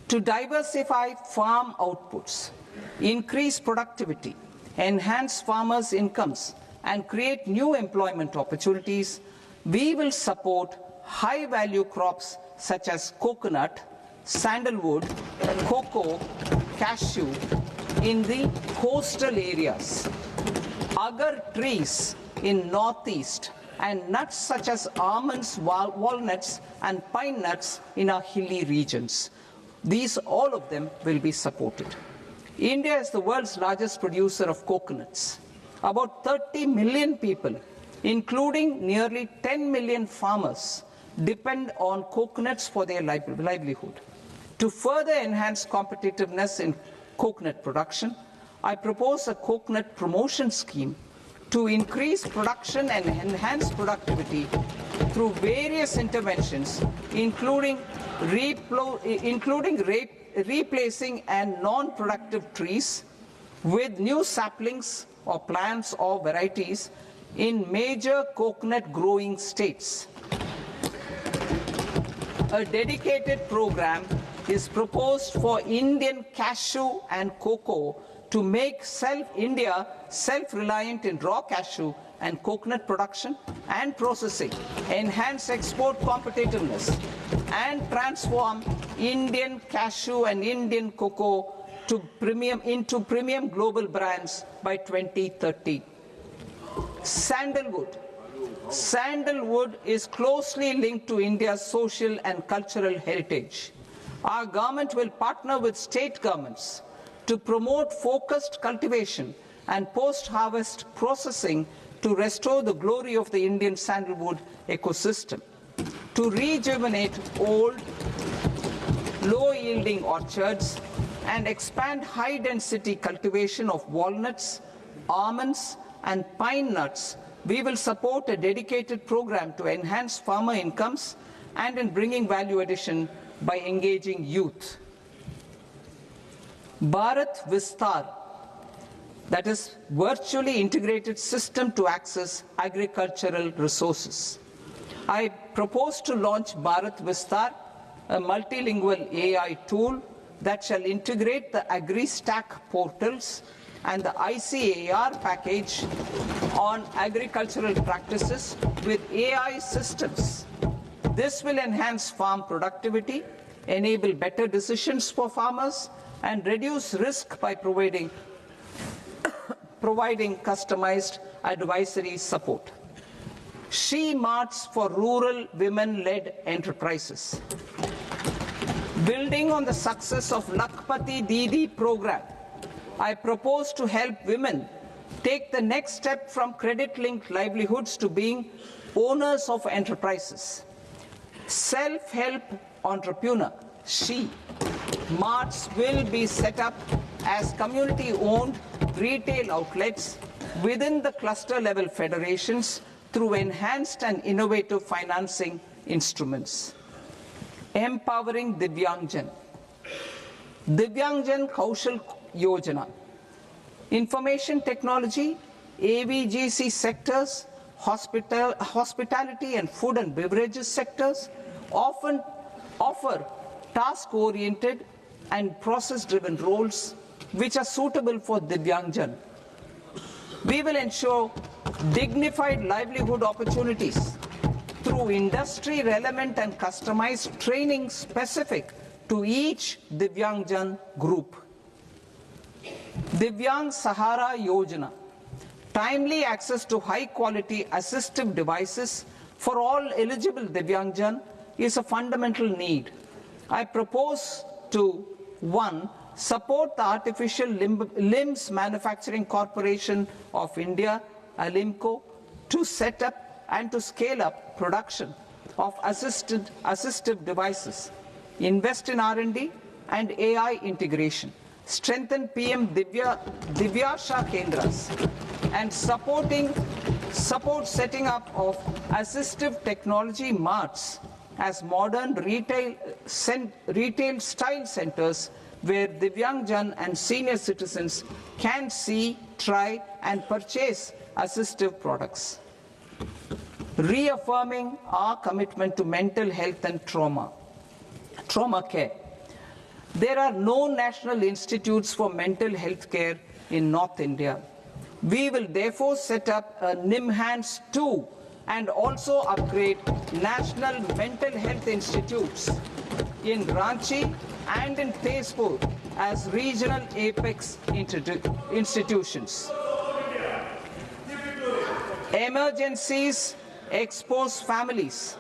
To diversify farm outputs, increase productivity, enhance farmers' incomes, and create new employment opportunities, we will support high-value crops such as coconut, sandalwood, cocoa, cashew, in the coastal areas, agar trees in northeast, and nuts such as almonds, walnuts, and pine nuts in our hilly regions. These, all of them, will be supported. India is the world's largest producer of coconuts. About 30 million people, including nearly 10 million farmers, depend on coconuts for their livelihood. To further enhance competitiveness in coconut production, I propose a coconut promotion scheme to increase production and enhance productivity through various interventions, including replacing and non-productive trees with new saplings or plants or varieties in major coconut growing states. A dedicated program is proposed for Indian cashew and cocoa to make India self-reliant in raw cashew and coconut production and processing, enhance export competitiveness, and transform Indian cashew and Indian cocoa into premium global brands by 2030. Sandalwood. Sandalwood is closely linked to India's social and cultural heritage. Our government will partner with state governments to promote focused cultivation and post-harvest processing to restore the glory of the Indian sandalwood ecosystem, to rejuvenate old, low-yielding orchards, and expand high-density cultivation of walnuts, almonds, and pine nuts. We will support a dedicated program to enhance farmer incomes and in bringing value addition by engaging youth. Bharat Vistar, that is virtually integrated system to access agricultural resources. I propose to launch Bharat Vistar, a multilingual AI tool that shall integrate the AgriStack portals and the ICAR package on agricultural practices with AI systems. This will enhance farm productivity, enable better decisions for farmers, and reduce risk by providing customized advisory support. She Marts for rural women-led enterprises. Building on the success of Lakpati Didi program, I propose to help women take the next step from credit-linked livelihoods to being owners of enterprises. Self-help entrepreneur, She Marts will be set up as community-owned retail outlets within the cluster-level federations through enhanced and innovative financing instruments. Empowering Divyangjan. Divyangjan Kaushal Yojana. Information technology, AVGC sectors, hospitality and food and beverages sectors often offer task-oriented and process-driven roles which are suitable for Divyangjan. We will ensure dignified livelihood opportunities through industry-relevant and customized training specific to each Divyangjan group. Divyang Sahara Yojana. Timely access to high-quality assistive devices for all eligible Divyangjan is a fundamental need. I propose to 1. Support the Artificial Limbs Manufacturing Corporation of India, ALIMCO, to set up and to scale up production of assistive devices, invest in R&D and AI integration, strengthen PM Divyasha Kendras, and support setting up of assistive technology marts as modern retail style centers where Divyangjan and senior citizens can see, try and purchase assistive products. Reaffirming our commitment to mental health and trauma care. There are no national institutes for mental health care in North India. We will therefore set up a NIMHANS 2 and also upgrade national mental health institutes in Ranchi and in Tezpur as regional apex institutions. Emergencies expose families,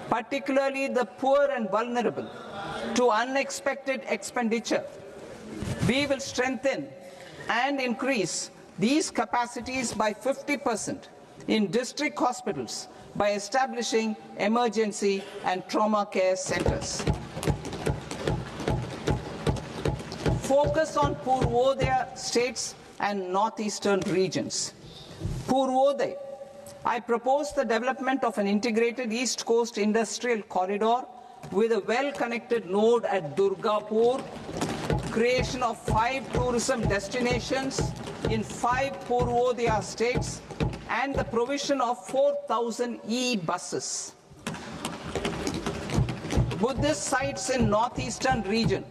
particularly the poor and vulnerable, to unexpected expenditure. We will strengthen and increase these capacities by 50% in district hospitals by establishing emergency and trauma care centers. Focus on Purvodaya states and northeastern regions. Purvodaya, I propose the development of an integrated East Coast industrial corridor with a well-connected node at Durgapur, creation of 5 tourism destinations in 5 Purvodaya states, and the provision of 4,000 e-buses. Buddhist sites in northeastern region.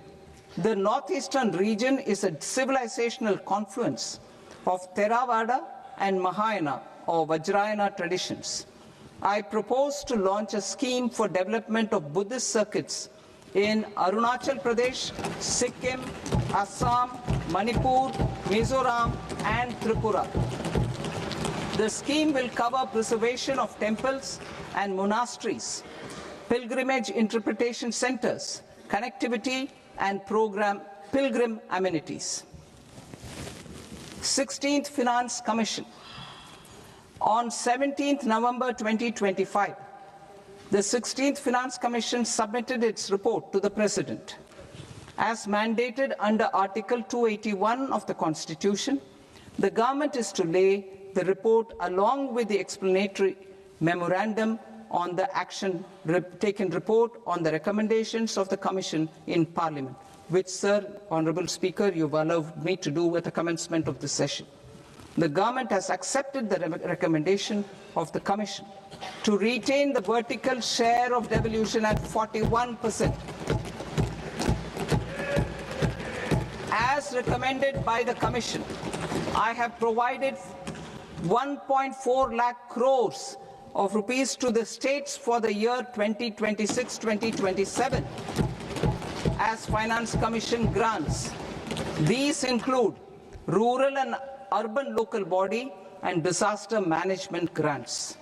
The northeastern region is a civilizational confluence of Theravada and Mahayana or Vajrayana traditions. I propose to launch a scheme for development of Buddhist circuits in Arunachal Pradesh, Sikkim, Assam, Manipur, Mizoram, and Tripura. The scheme will cover preservation of temples and monasteries, pilgrimage interpretation centers, connectivity, and pilgrim amenities. 16th Finance Commission. On 17th November 2025, the 16th Finance Commission submitted its report to the President. As mandated under Article 281 of the Constitution, the government is to lay the report along with the explanatory memorandum on the action taken report on the recommendations of the Commission in Parliament, which, Sir, Honourable Speaker, you've allowed me to do at the commencement of this session. The government has accepted the recommendation of the Commission to retain the vertical share of devolution at 41%. As recommended by the Commission, I have provided 1.4 lakh crores of rupees to the states for the year 2026-2027 as Finance Commission grants. These include rural and urban local body and disaster management grants.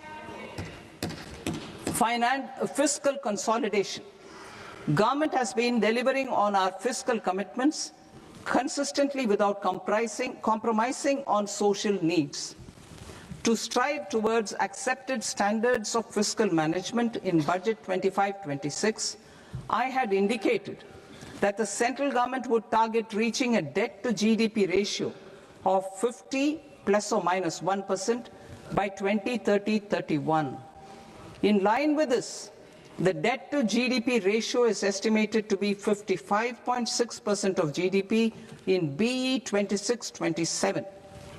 Fiscal consolidation. Government has been delivering on our fiscal commitments consistently without compromising on social needs. To strive towards accepted standards of fiscal management in Budget 25-26, I had indicated that the central government would target reaching a debt to GDP ratio of 50 plus or minus 1% by 2030-31. In line with this, the debt to GDP ratio is estimated to be 55.6% of GDP in BE 26-27,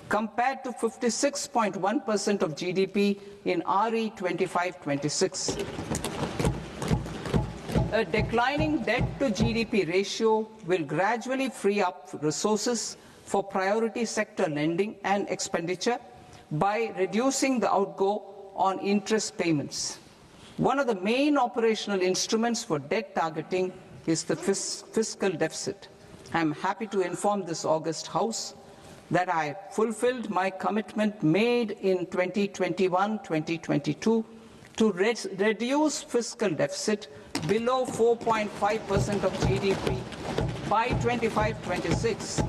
compared to 56.1% of GDP in RE 25-26. A declining debt to GDP ratio will gradually free up resources for priority sector lending and expenditure by reducing the outgo on interest payments. One of the main operational instruments for debt targeting is the fiscal deficit. I am happy to inform this august House that I fulfilled my commitment made in 2021-2022 to reduce fiscal deficit below 4.5% of GDP by 25-26.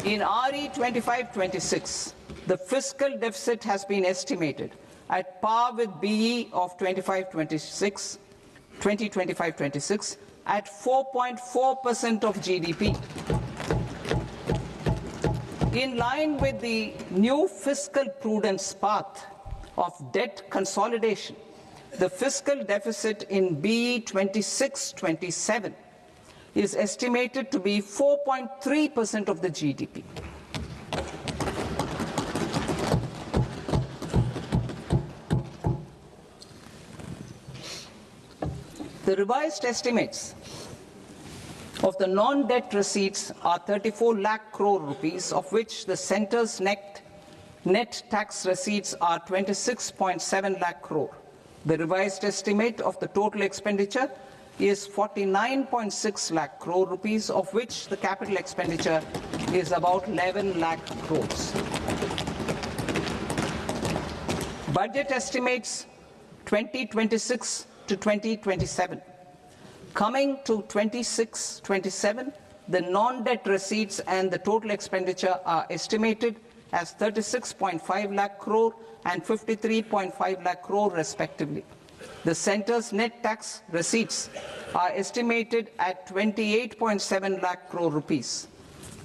In RE 25-26, the fiscal deficit has been estimated at par with BE of 2025-26 at 4.4% of GDP. In line with the new fiscal prudence path of debt consolidation, the fiscal deficit in BE 26-27 is estimated to be 4.3% of the GDP. The revised estimates of the non-debt receipts are 34 lakh crore rupees, of which the centre's net tax receipts are 26.7 lakh crore. The revised estimate of the total expenditure is 49.6 lakh crore rupees, of which the capital expenditure is about 11 lakh crores. Budget estimates 2026 to 2027. Coming to 26-27, the non-debt receipts and the total expenditure are estimated as 36.5 lakh crore and 53.5 lakh crore respectively. The centre's net tax receipts are estimated at 28.7 lakh crore rupees.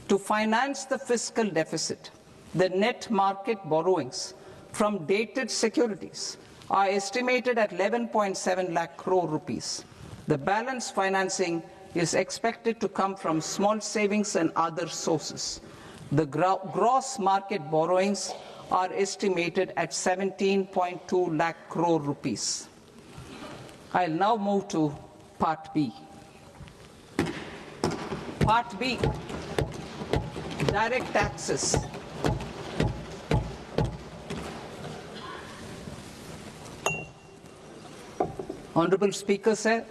To finance the fiscal deficit, the net market borrowings from dated securities are estimated at 11.7 lakh crore rupees. The balance financing is expected to come from small savings and other sources. The gross market borrowings are estimated at 17.2 lakh crore rupees. I'll now move to Part B. Part B, direct taxes. Honorable Speaker, sir,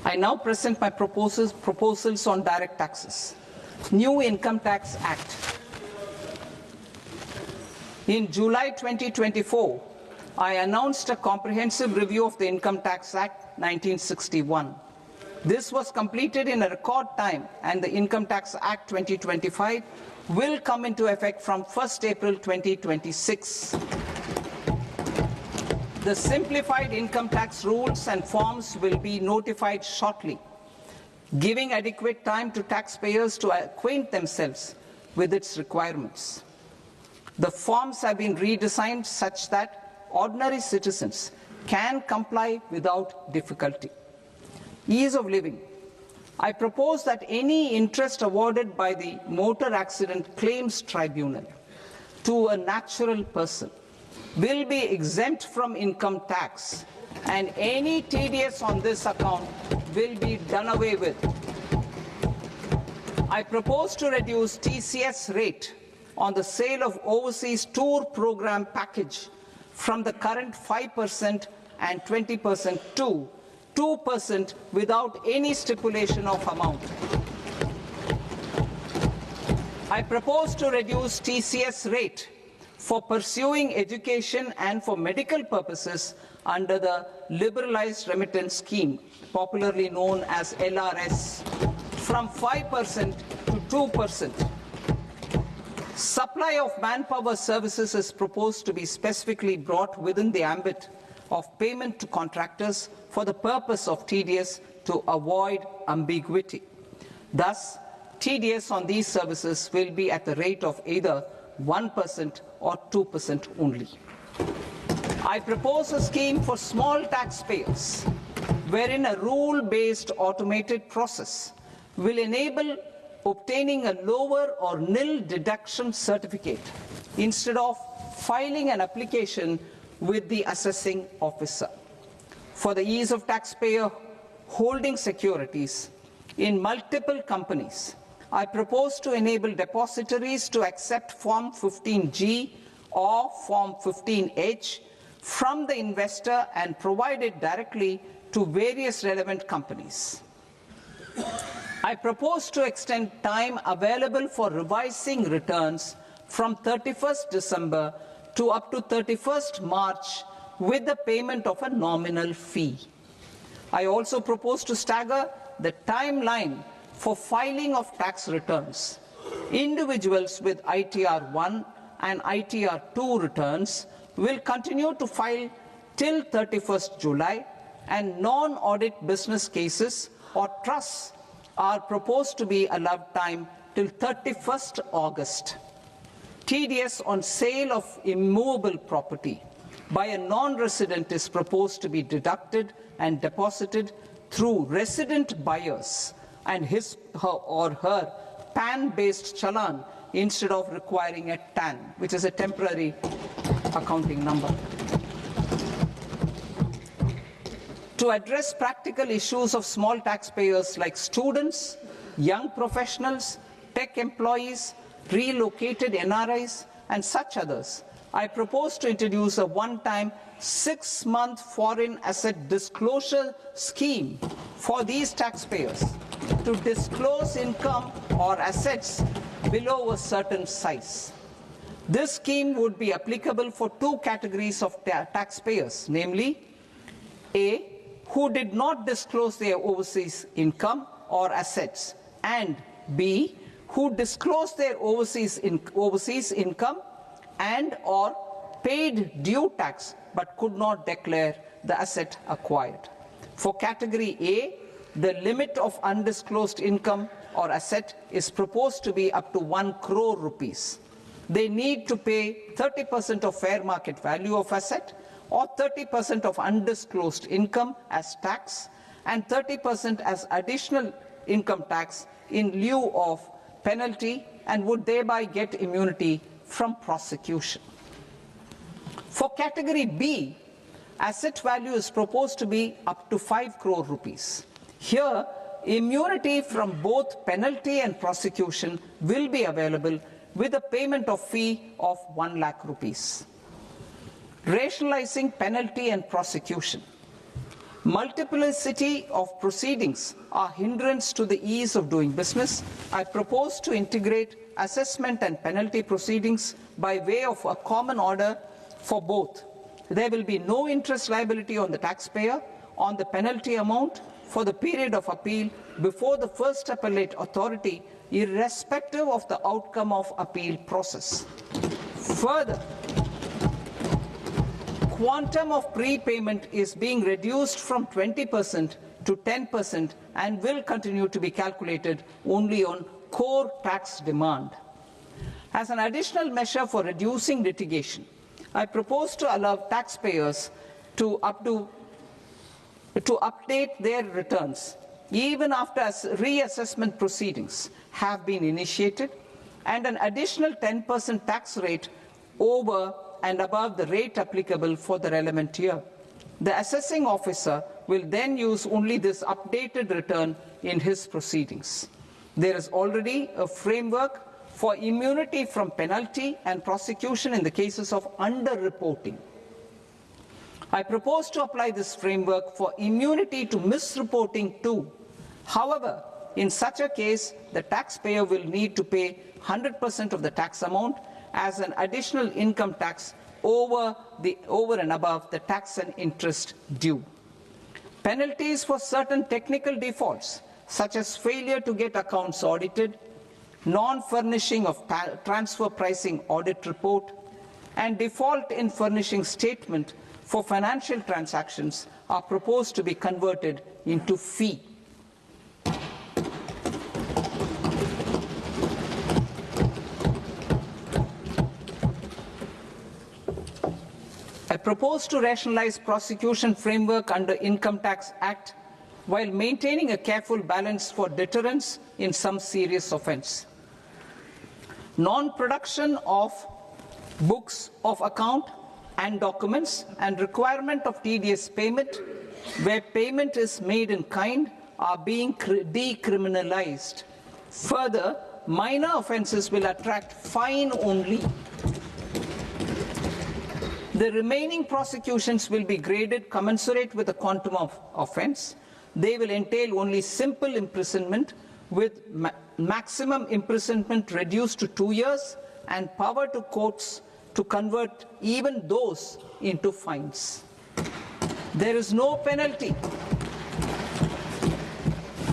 I now present my proposals on direct taxes. New Income Tax Act. In July 2024, I announced a comprehensive review of the Income Tax Act 1961. This was completed in a record time, and the Income Tax Act 2025 will come into effect from 1st April 2026. The simplified income tax rules and forms will be notified shortly, giving adequate time to taxpayers to acquaint themselves with its requirements. The forms have been redesigned such that ordinary citizens can comply without difficulty. Ease of living. I propose that any interest awarded by the Motor Accident Claims Tribunal to a natural person will be exempt from income tax, and any TDS on this account will be done away with. I propose to reduce TCS rate on the sale of overseas tour program package from the current 5% and 20% to 2% without any stipulation of amount. I propose to reduce TCS rate for pursuing education and for medical purposes under the Liberalized Remittance Scheme, popularly known as LRS, from 5% to 2%. Supply of manpower services is proposed to be specifically brought within the ambit of payment to contractors for the purpose of TDS to avoid ambiguity. Thus, TDS on these services will be at the rate of either 1% or 2% only. I propose a scheme for small taxpayers, wherein a rule-based automated process will enable obtaining a lower or nil deduction certificate instead of filing an application with the assessing officer. For the ease of taxpayer holding securities in multiple companies, I propose to enable depositories to accept Form 15G or Form 15H from the investor and provide it directly to various relevant companies. I propose to extend time available for revising returns from 31st December to up to 31st March with the payment of a nominal fee. I also propose to stagger the timeline for filing of tax returns. Individuals with ITR 1 and ITR 2 returns will continue to file till 31st July, and non-audit business cases or trusts are proposed to be allowed time till 31st August. TDS on sale of immovable property by a non-resident is proposed to be deducted and deposited through resident buyers and his or her PAN-based challan instead of requiring a TAN, which is a temporary accounting number. To address practical issues of small taxpayers like students, young professionals, tech employees, relocated NRIs, and such others, I propose to introduce a one-time 6-month foreign asset disclosure scheme for these taxpayers to disclose income or assets below a certain size. This scheme would be applicable for two categories of taxpayers, namely A, who did not disclose their overseas income or assets, and B, who disclosed their overseas income and or paid due tax but could not declare the asset acquired. For category A, the limit of undisclosed income or asset is proposed to be up to 1 crore rupees. They need to pay 30% of fair market value of asset or 30% of undisclosed income as tax and 30% as additional income tax in lieu of penalty, and would thereby get immunity from prosecution. For category B, asset value is proposed to be up to 5 crore rupees. Here, immunity from both penalty and prosecution will be available with a payment of fee of 1 lakh rupees. Rationalizing penalty and prosecution. Multiplicity of proceedings are hindrance to the ease of doing business. I propose to integrate assessment and penalty proceedings by way of a common order for both. There will be no interest liability on the taxpayer on the penalty amount for the period of appeal before the first appellate authority, irrespective of the outcome of appeal process. Further, quantum of prepayment is being reduced from 20% to 10% and will continue to be calculated only on core tax demand. As an additional measure for reducing litigation, I propose to allow taxpayers to update their returns even after reassessment proceedings have been initiated, and an additional 10% tax rate over and above the rate applicable for the relevant year. The assessing officer will then use only this updated return in his proceedings. There is already a framework for immunity from penalty and prosecution in the cases of underreporting. I propose to apply this framework for immunity to misreporting too. However, in such a case, the taxpayer will need to pay 100% of the tax amount as an additional income tax over and above the tax and interest due. Penalties for certain technical defaults, such as failure to get accounts audited, non-furnishing of transfer pricing audit report, and default in furnishing statement for financial transactions, are proposed to be converted into fee. I propose to rationalize prosecution framework under Income Tax Act while maintaining a careful balance for deterrence in some serious offence. Non-production of books of account and documents and requirement of TDS payment where payment is made in kind are being decriminalized. Further, minor offences will attract fine only. The remaining prosecutions will be graded commensurate with the quantum of offence. They will entail only simple imprisonment with maximum imprisonment reduced to 2 years and power to courts to convert even those into fines. There is no penalty.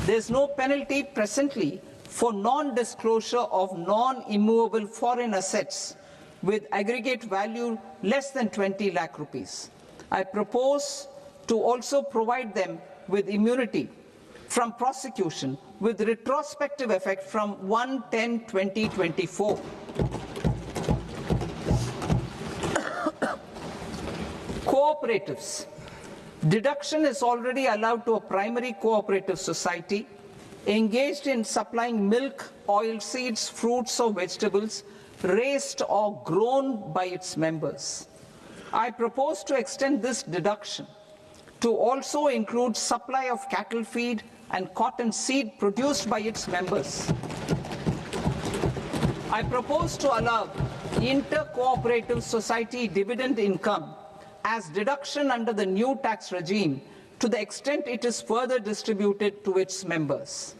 There is no penalty presently for non-disclosure of non-immovable foreign assets with aggregate value less than 20 lakh rupees. I propose to also provide them with immunity from prosecution with retrospective effect from 1/10/2024. Cooperatives. Deduction is already allowed to a primary cooperative society engaged in supplying milk, oilseeds, fruits or vegetables raised or grown by its members. I propose to extend this deduction to also include supply of cattle feed and cotton seed produced by its members. I propose to allow inter-cooperative society dividend income as deduction under the new tax regime to the extent it is further distributed to its members.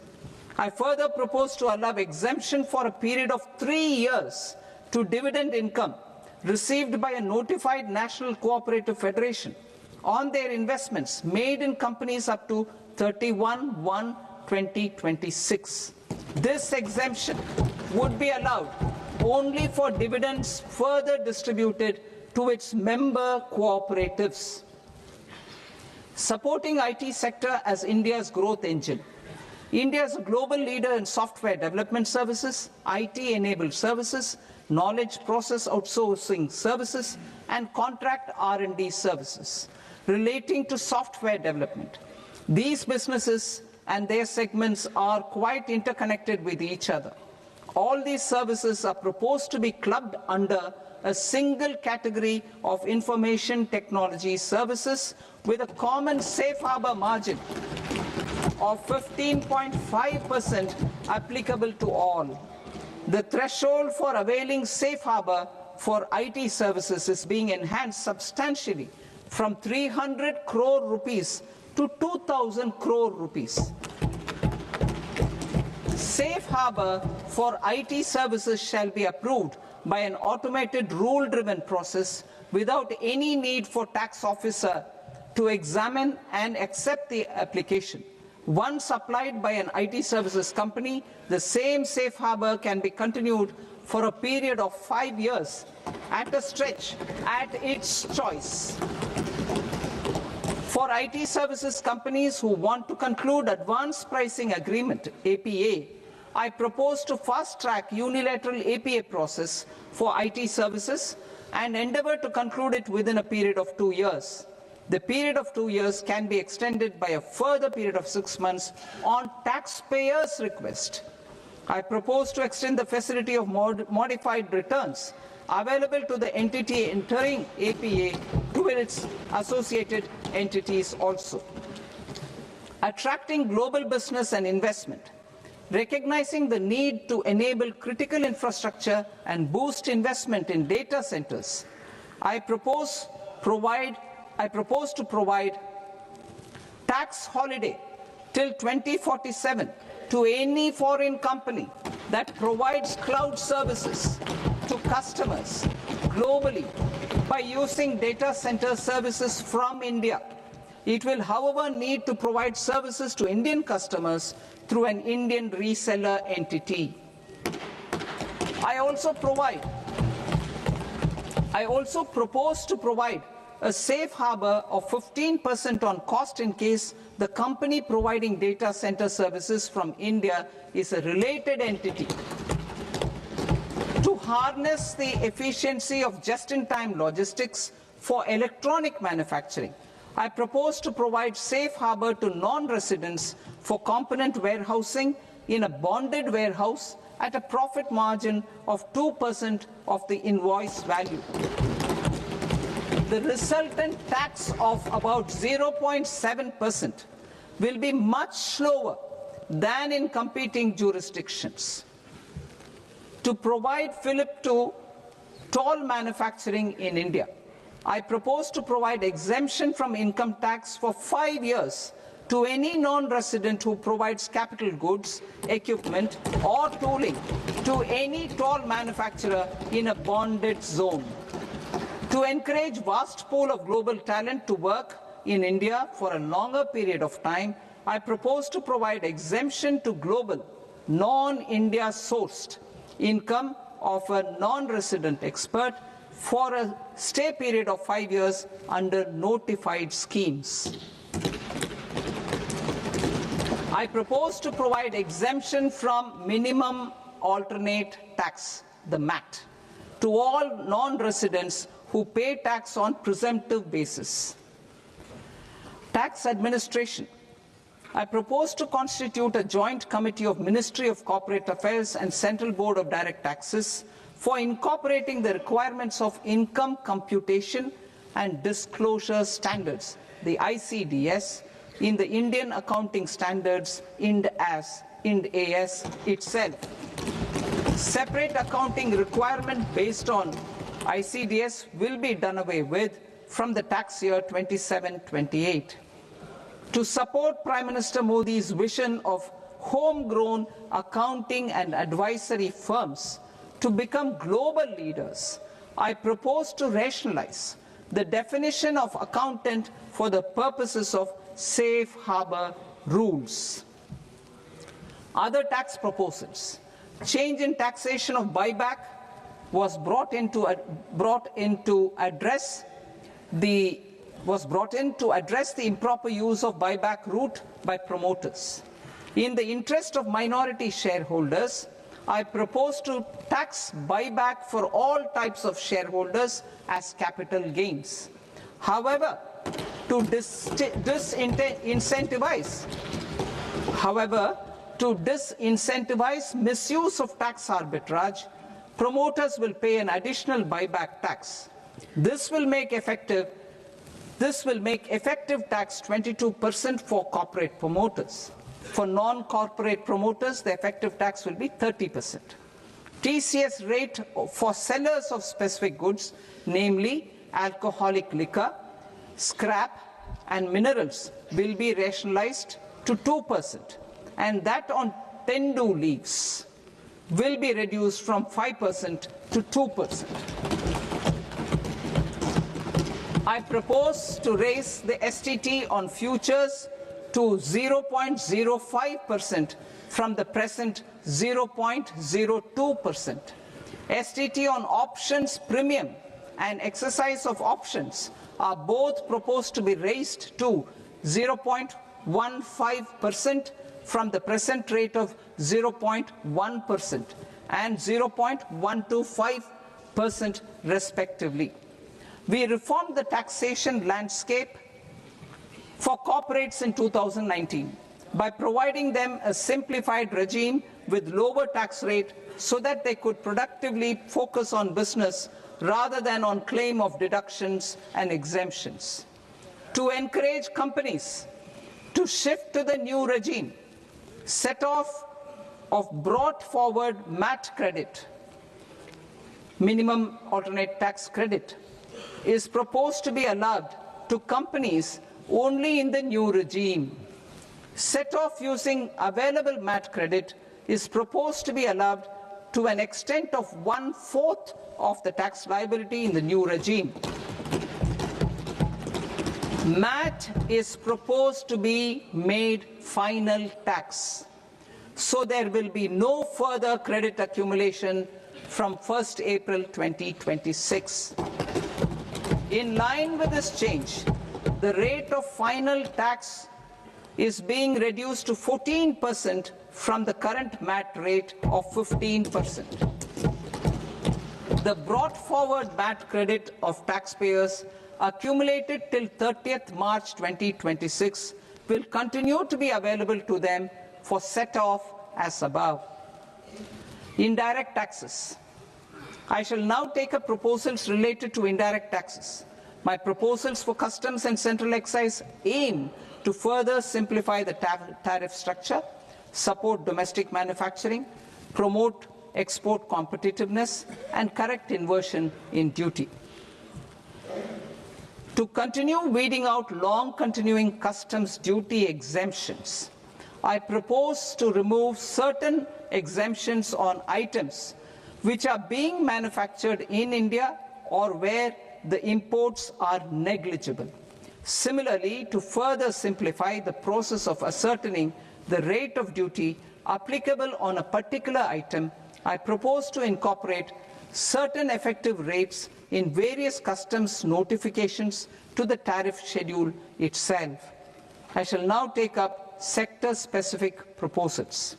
I further propose to allow exemption for a period of 3 years to dividend income received by a notified national cooperative federation on their investments made in companies up to 31/1/2026. This exemption would be allowed only for dividends further distributed to its member cooperatives. Supporting IT sector as India's growth engine. India is a global leader in software development services, IT-enabled services, knowledge process outsourcing services, and contract R&D services relating to software development. These businesses and their segments are quite interconnected with each other. All these services are proposed to be clubbed under a single category of information technology services with a common safe harbor margin of 15.5% applicable to all. The threshold for availing safe harbor for IT services is being enhanced substantially from 300 crore rupees to 2,000 crore rupees. Safe harbor for IT services shall be approved by an automated rule-driven process without any need for tax officer to examine and accept the application. Once applied by an IT services company, the same safe harbor can be continued for a period of 5 years at a stretch at its choice. For IT services companies who want to conclude advanced pricing agreement, APA, I propose to fast-track unilateral APA process for IT services and endeavor to conclude it within a period of 2 years. The period of 2 years can be extended by a further period of 6 months on taxpayers' request. I propose to extend the facility of modified returns available to the entity entering APA to its associated entities also. Attracting global business and investment. Recognizing the need to enable critical infrastructure and boost investment in data centers, I propose to provide tax holiday till 2047 to any foreign company that provides cloud services to customers globally by using data center services from India. It will, however, need to provide services to Indian customers through an Indian reseller entity. I also propose to provide a safe harbor of 15% on cost in case the company providing data center services from India is a related entity. To harness the efficiency of just-in-time logistics for electronic manufacturing, I propose to provide safe harbor to non-residents for component warehousing in a bonded warehouse at a profit margin of 2% of the invoice value. The resultant tax of about 0.7% will be much lower than in competing jurisdictions. To provide fillip to toll manufacturing in India, I propose to provide exemption from income tax for 5 years to any non-resident who provides capital goods, equipment, or tooling to any toll manufacturer in a bonded zone. To encourage vast pool of global talent to work in India for a longer period of time, I propose to provide exemption to global, non-India sourced income of a non-resident expert for a stay period of 5 years under notified schemes. I propose to provide exemption from minimum alternate tax, the MAT, to all non-residents who pay tax on presumptive basis. Tax administration. I propose to constitute a joint committee of Ministry of Corporate Affairs and Central Board of Direct Taxes for incorporating the requirements of income computation and disclosure standards, the ICDS, in the Indian Accounting Standards, IND AS itself. Separate accounting requirement based on ICDS will be done away with from the tax year 27-28. To support Prime Minister Modi's vision of homegrown accounting and advisory firms to become global leaders, I propose to rationalize the definition of accountant for the purposes of safe harbor rules. Other tax proposals. Change in taxation of buyback was brought in to address the improper use of buyback route by promoters. In the interest of minority shareholders, I propose to tax buyback for all types of shareholders as capital gains. However, to disincentivize misuse of tax arbitrage, promoters will pay an additional buyback tax. This will make effective tax 22% for corporate promoters. For non-corporate promoters, the effective tax will be 30%. TCS rate for sellers of specific goods, namely alcoholic liquor, scrap and minerals, will be rationalized to 2%, and that on tendu leaves will be reduced from 5% to 2%. I propose to raise the STT on futures to 0.05% from the present 0.02%. STT on options premium and exercise of options are both proposed to be raised to 0.15% from the present rate of 0.1% and 0.125% respectively. We reformed the taxation landscape for corporates in 2019 by providing them a simplified regime with lower tax rate so that they could productively focus on business rather than on claim of deductions and exemptions. To encourage companies to shift to the new regime, set off of brought forward MAT credit, minimum alternate tax credit, is proposed to be allowed to companies only in the new regime. Set off using available MAT credit is proposed to be allowed to an extent of 1/4 of the tax liability in the new regime. MAT is proposed to be made final tax, so there will be no further credit accumulation from 1st April 2026. In line with this change, the rate of final tax is being reduced to 14% from the current MAT rate of 15%. The brought forward MAT credit of taxpayers accumulated till 30th March 2026 will continue to be available to them for set off as above. Indirect taxes. I shall now take up proposals related to indirect taxes. My proposals for customs and central excise aim to further simplify the tariff structure, support domestic manufacturing, promote export competitiveness, and correct inversion in duty. To continue weeding out long continuing customs duty exemptions, I propose to remove certain exemptions on items which are being manufactured in India or where the imports are negligible. Similarly, to further simplify the process of ascertaining the rate of duty applicable on a particular item, I propose to incorporate certain effective rates in various customs notifications to the tariff schedule itself. I shall now take up sector-specific proposals.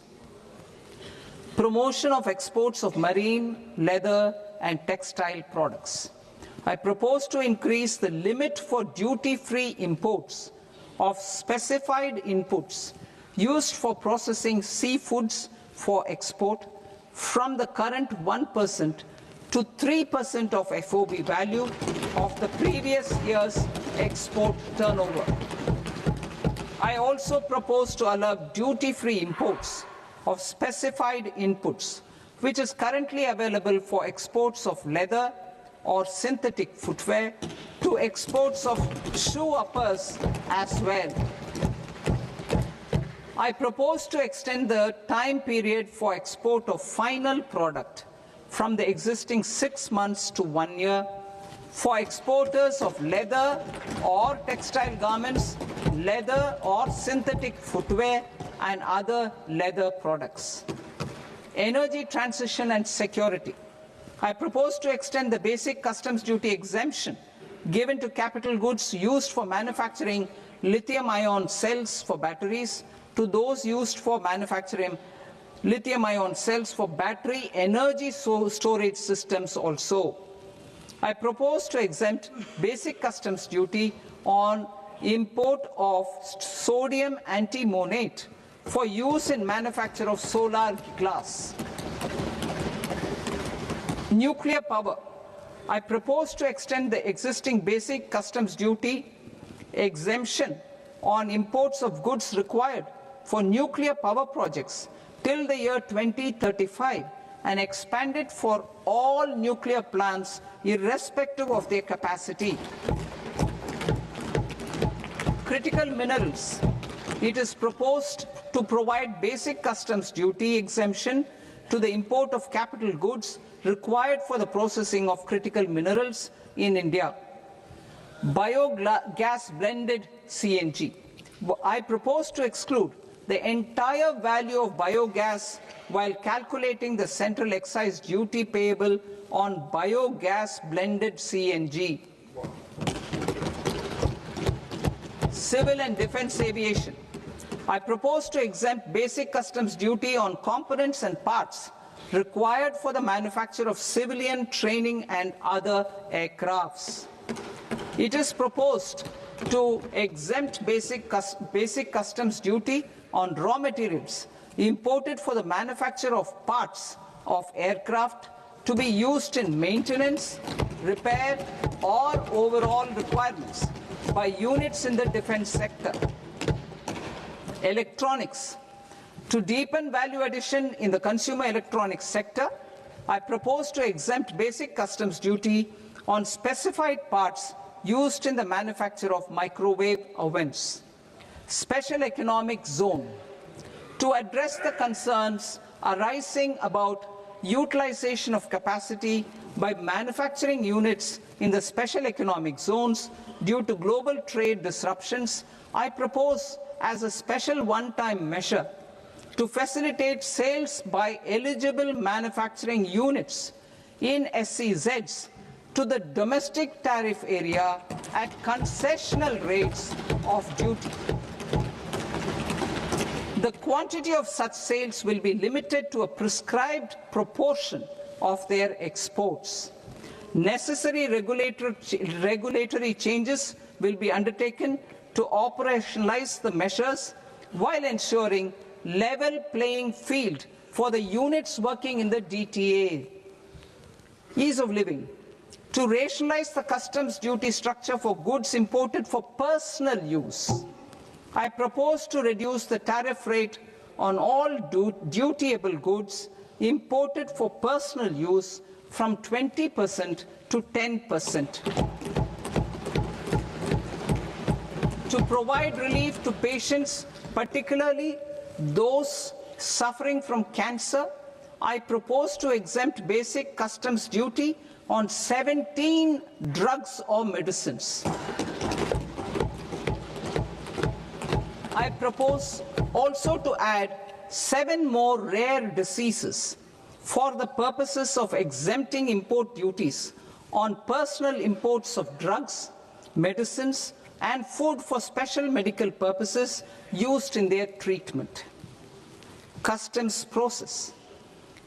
Promotion of exports of marine, leather, and textile products. I propose to increase the limit for duty-free imports of specified inputs used for processing seafoods for export from the current 1% to 3% of FOB value of the previous year's export turnover. I also propose to allow duty-free imports of specified inputs which is currently available for exports of leather or synthetic footwear, to exports of shoe uppers as well. I propose to extend the time period for export of final product from the existing 6 months to 1 year for exporters of leather or textile garments, leather or synthetic footwear, and other leather products. Energy transition and security. I propose to extend the basic customs duty exemption given to capital goods used for manufacturing lithium-ion cells for batteries to those used for manufacturing lithium-ion cells for battery energy storage systems also. I propose to exempt basic customs duty on import of sodium antimonate for use in manufacture of solar glass. Nuclear power. I propose to extend the existing basic customs duty exemption on imports of goods required for nuclear power projects till the year 2035 and expand it for all nuclear plants irrespective of their capacity. Critical minerals. It is proposed to provide basic customs duty exemption to the import of capital goods required for the processing of critical minerals in India. Biogas blended CNG. I propose to exclude the entire value of biogas while calculating the central excise duty payable on biogas blended CNG. Civil and defense aviation. I propose to exempt basic customs duty on components and parts required for the manufacture of civilian training and other aircrafts. It is proposed to exempt basic customs duty on raw materials imported for the manufacture of parts of aircraft to be used in maintenance, repair, or overall requirements by units in the defense sector. Electronics. To deepen value addition in the consumer electronics sector, I propose to exempt basic customs duty on specified parts used in the manufacture of microwave ovens. Special economic zone. To address the concerns arising about utilization of capacity by manufacturing units in the special economic zones due to global trade disruptions, I propose as a special one-time measure to facilitate sales by eligible manufacturing units in SEZs to the domestic tariff area at concessional rates of duty. The quantity of such sales will be limited to a prescribed proportion of their exports. Necessary regulatory changes will be undertaken to operationalize the measures while ensuring level playing field for the units working in the DTA. Ease of living. To rationalize the customs duty structure for goods imported for personal use, I propose to reduce the tariff rate on all dutiable goods imported for personal use from 20% to 10%. To provide relief to patients, particularly those suffering from cancer, I propose to exempt basic customs duty on 17 drugs or medicines. I propose also to add 7 more rare diseases for the purposes of exempting import duties on personal imports of drugs, medicines, and food for special medical purposes used in their treatment. Customs process.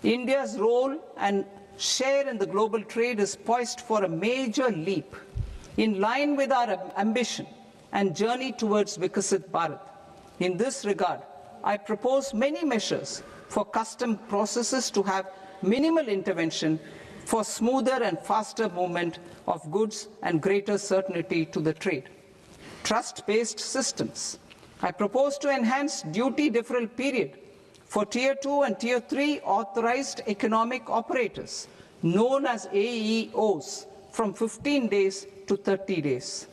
India's role and share in the global trade is poised for a major leap in line with our ambition and journey towards Vikasit Bharat. In this regard, I propose many measures for custom processes to have minimal intervention for smoother and faster movement of goods and greater certainty to the trade. Trust-based systems. I propose to enhance duty deferral period For Tier 2 and Tier 3 authorized economic operators, known as AEOs, from 15 days to 30 days.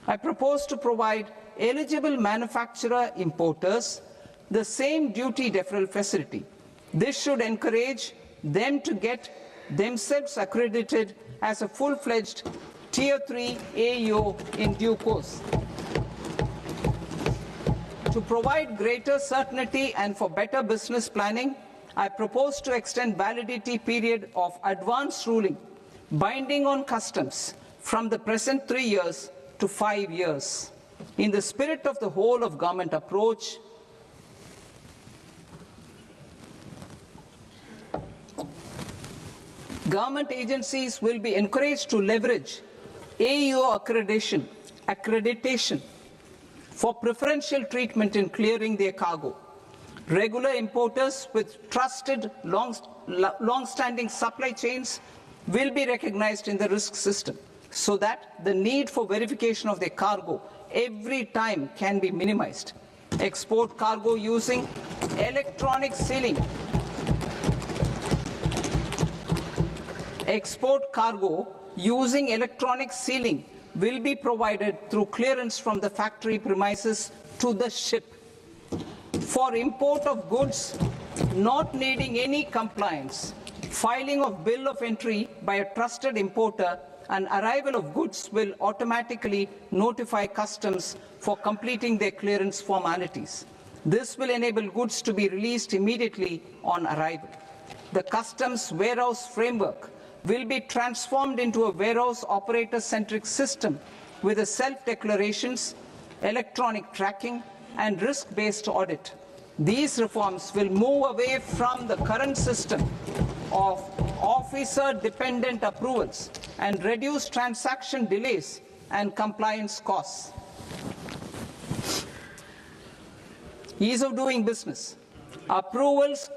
I propose to provide eligible manufacturer importers the same duty deferral facility. This should encourage them to get themselves accredited as a full-fledged Tier 3 AEO in due course. To provide greater certainty and for better business planning, I propose to extend validity period of advance ruling binding on customs from the present 3 years to 5 years. In the spirit of the whole of government approach, government agencies will be encouraged to leverage AEO accreditation for preferential treatment in clearing their cargo. Regular importers with trusted long-standing supply chains will be recognized in the risk system so that the need for verification of their cargo every time can be minimized. Export cargo using electronic sealing. Export cargo using electronic sealing will be provided through clearance from the factory premises to the ship. For import of goods not needing any compliance, filing of bill of entry by a trusted importer and arrival of goods will automatically notify customs for completing their clearance formalities. This will enable goods to be released immediately on arrival. The customs warehouse framework will be transformed into a warehouse operator-centric system with a self-declarations, electronic tracking, and risk-based audit. These reforms will move away from the current system of officer-dependent approvals and reduce transaction delays and compliance costs. Ease of doing business. Approvals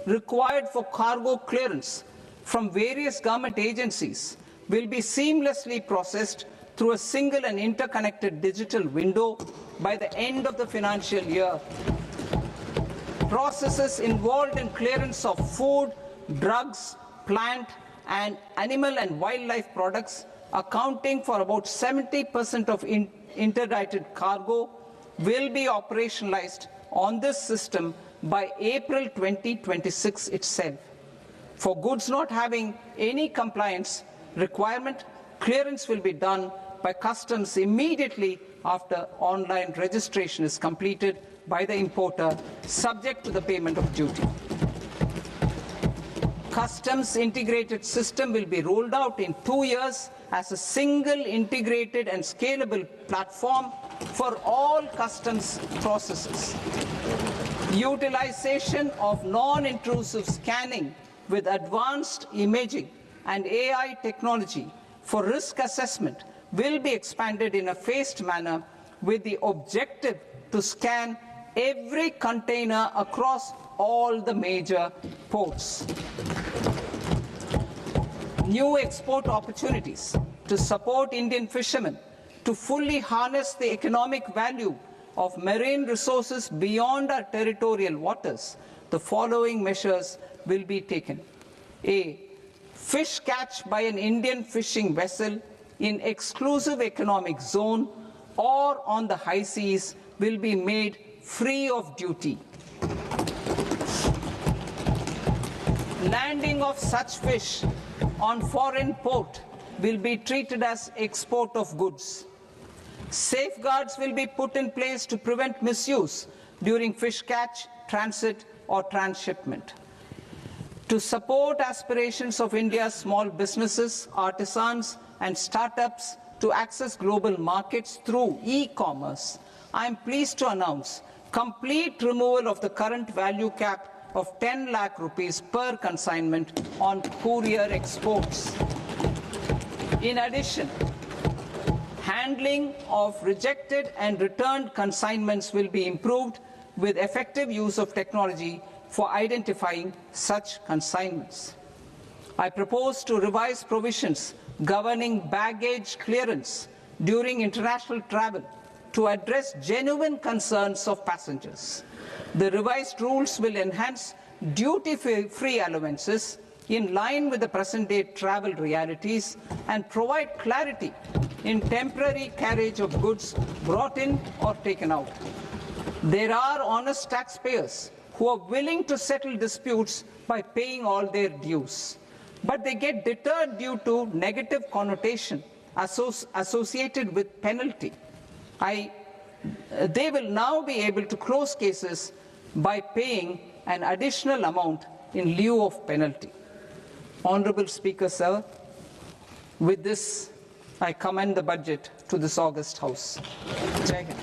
required for cargo clearance from various government agencies will be seamlessly processed through a single and interconnected digital window by the end of the financial year. Processes involved in clearance of food, drugs, plant, and animal and wildlife products, accounting for about 70% of interdicted cargo, will be operationalized on this system by April 2026 itself. For goods not having any compliance requirement, clearance will be done by customs immediately after online registration is completed by the importer, subject to the payment of duty. Customs integrated system will be rolled out in 2 years as a single integrated and scalable platform for all customs processes. Utilization of non-intrusive scanning with advanced imaging and AI technology for risk assessment will be expanded in a phased manner with the objective to scan every container across all the major ports. New export opportunities to support Indian fishermen to fully harness the economic value of marine resources beyond our territorial waters. The following measures will be taken. A. Fish catch by an Indian fishing vessel in exclusive economic zone or on the high seas will be made free of duty. Landing of such fish on foreign port will be treated as export of goods. Safeguards will be put in place to prevent misuse during fish catch, transit, or transshipment. To support aspirations of India's small businesses, artisans, and startups to access global markets through e-commerce, I am pleased to announce complete removal of the current value cap of 10 lakh rupees per consignment on courier exports. In addition, handling of rejected and returned consignments will be improved with effective use of technology for identifying such consignments. I propose to revise provisions governing baggage clearance during international travel to address genuine concerns of passengers. The revised rules will enhance duty-free allowances in line with the present-day travel realities and provide clarity in temporary carriage of goods brought in or taken out. There are honest taxpayers who are willing to settle disputes by paying all their dues, but they get deterred due to negative connotation associated with penalty. They will now be able to close cases by paying an additional amount in lieu of penalty. Honorable Speaker, sir, with this, I commend the budget to this august House. Jai Hind.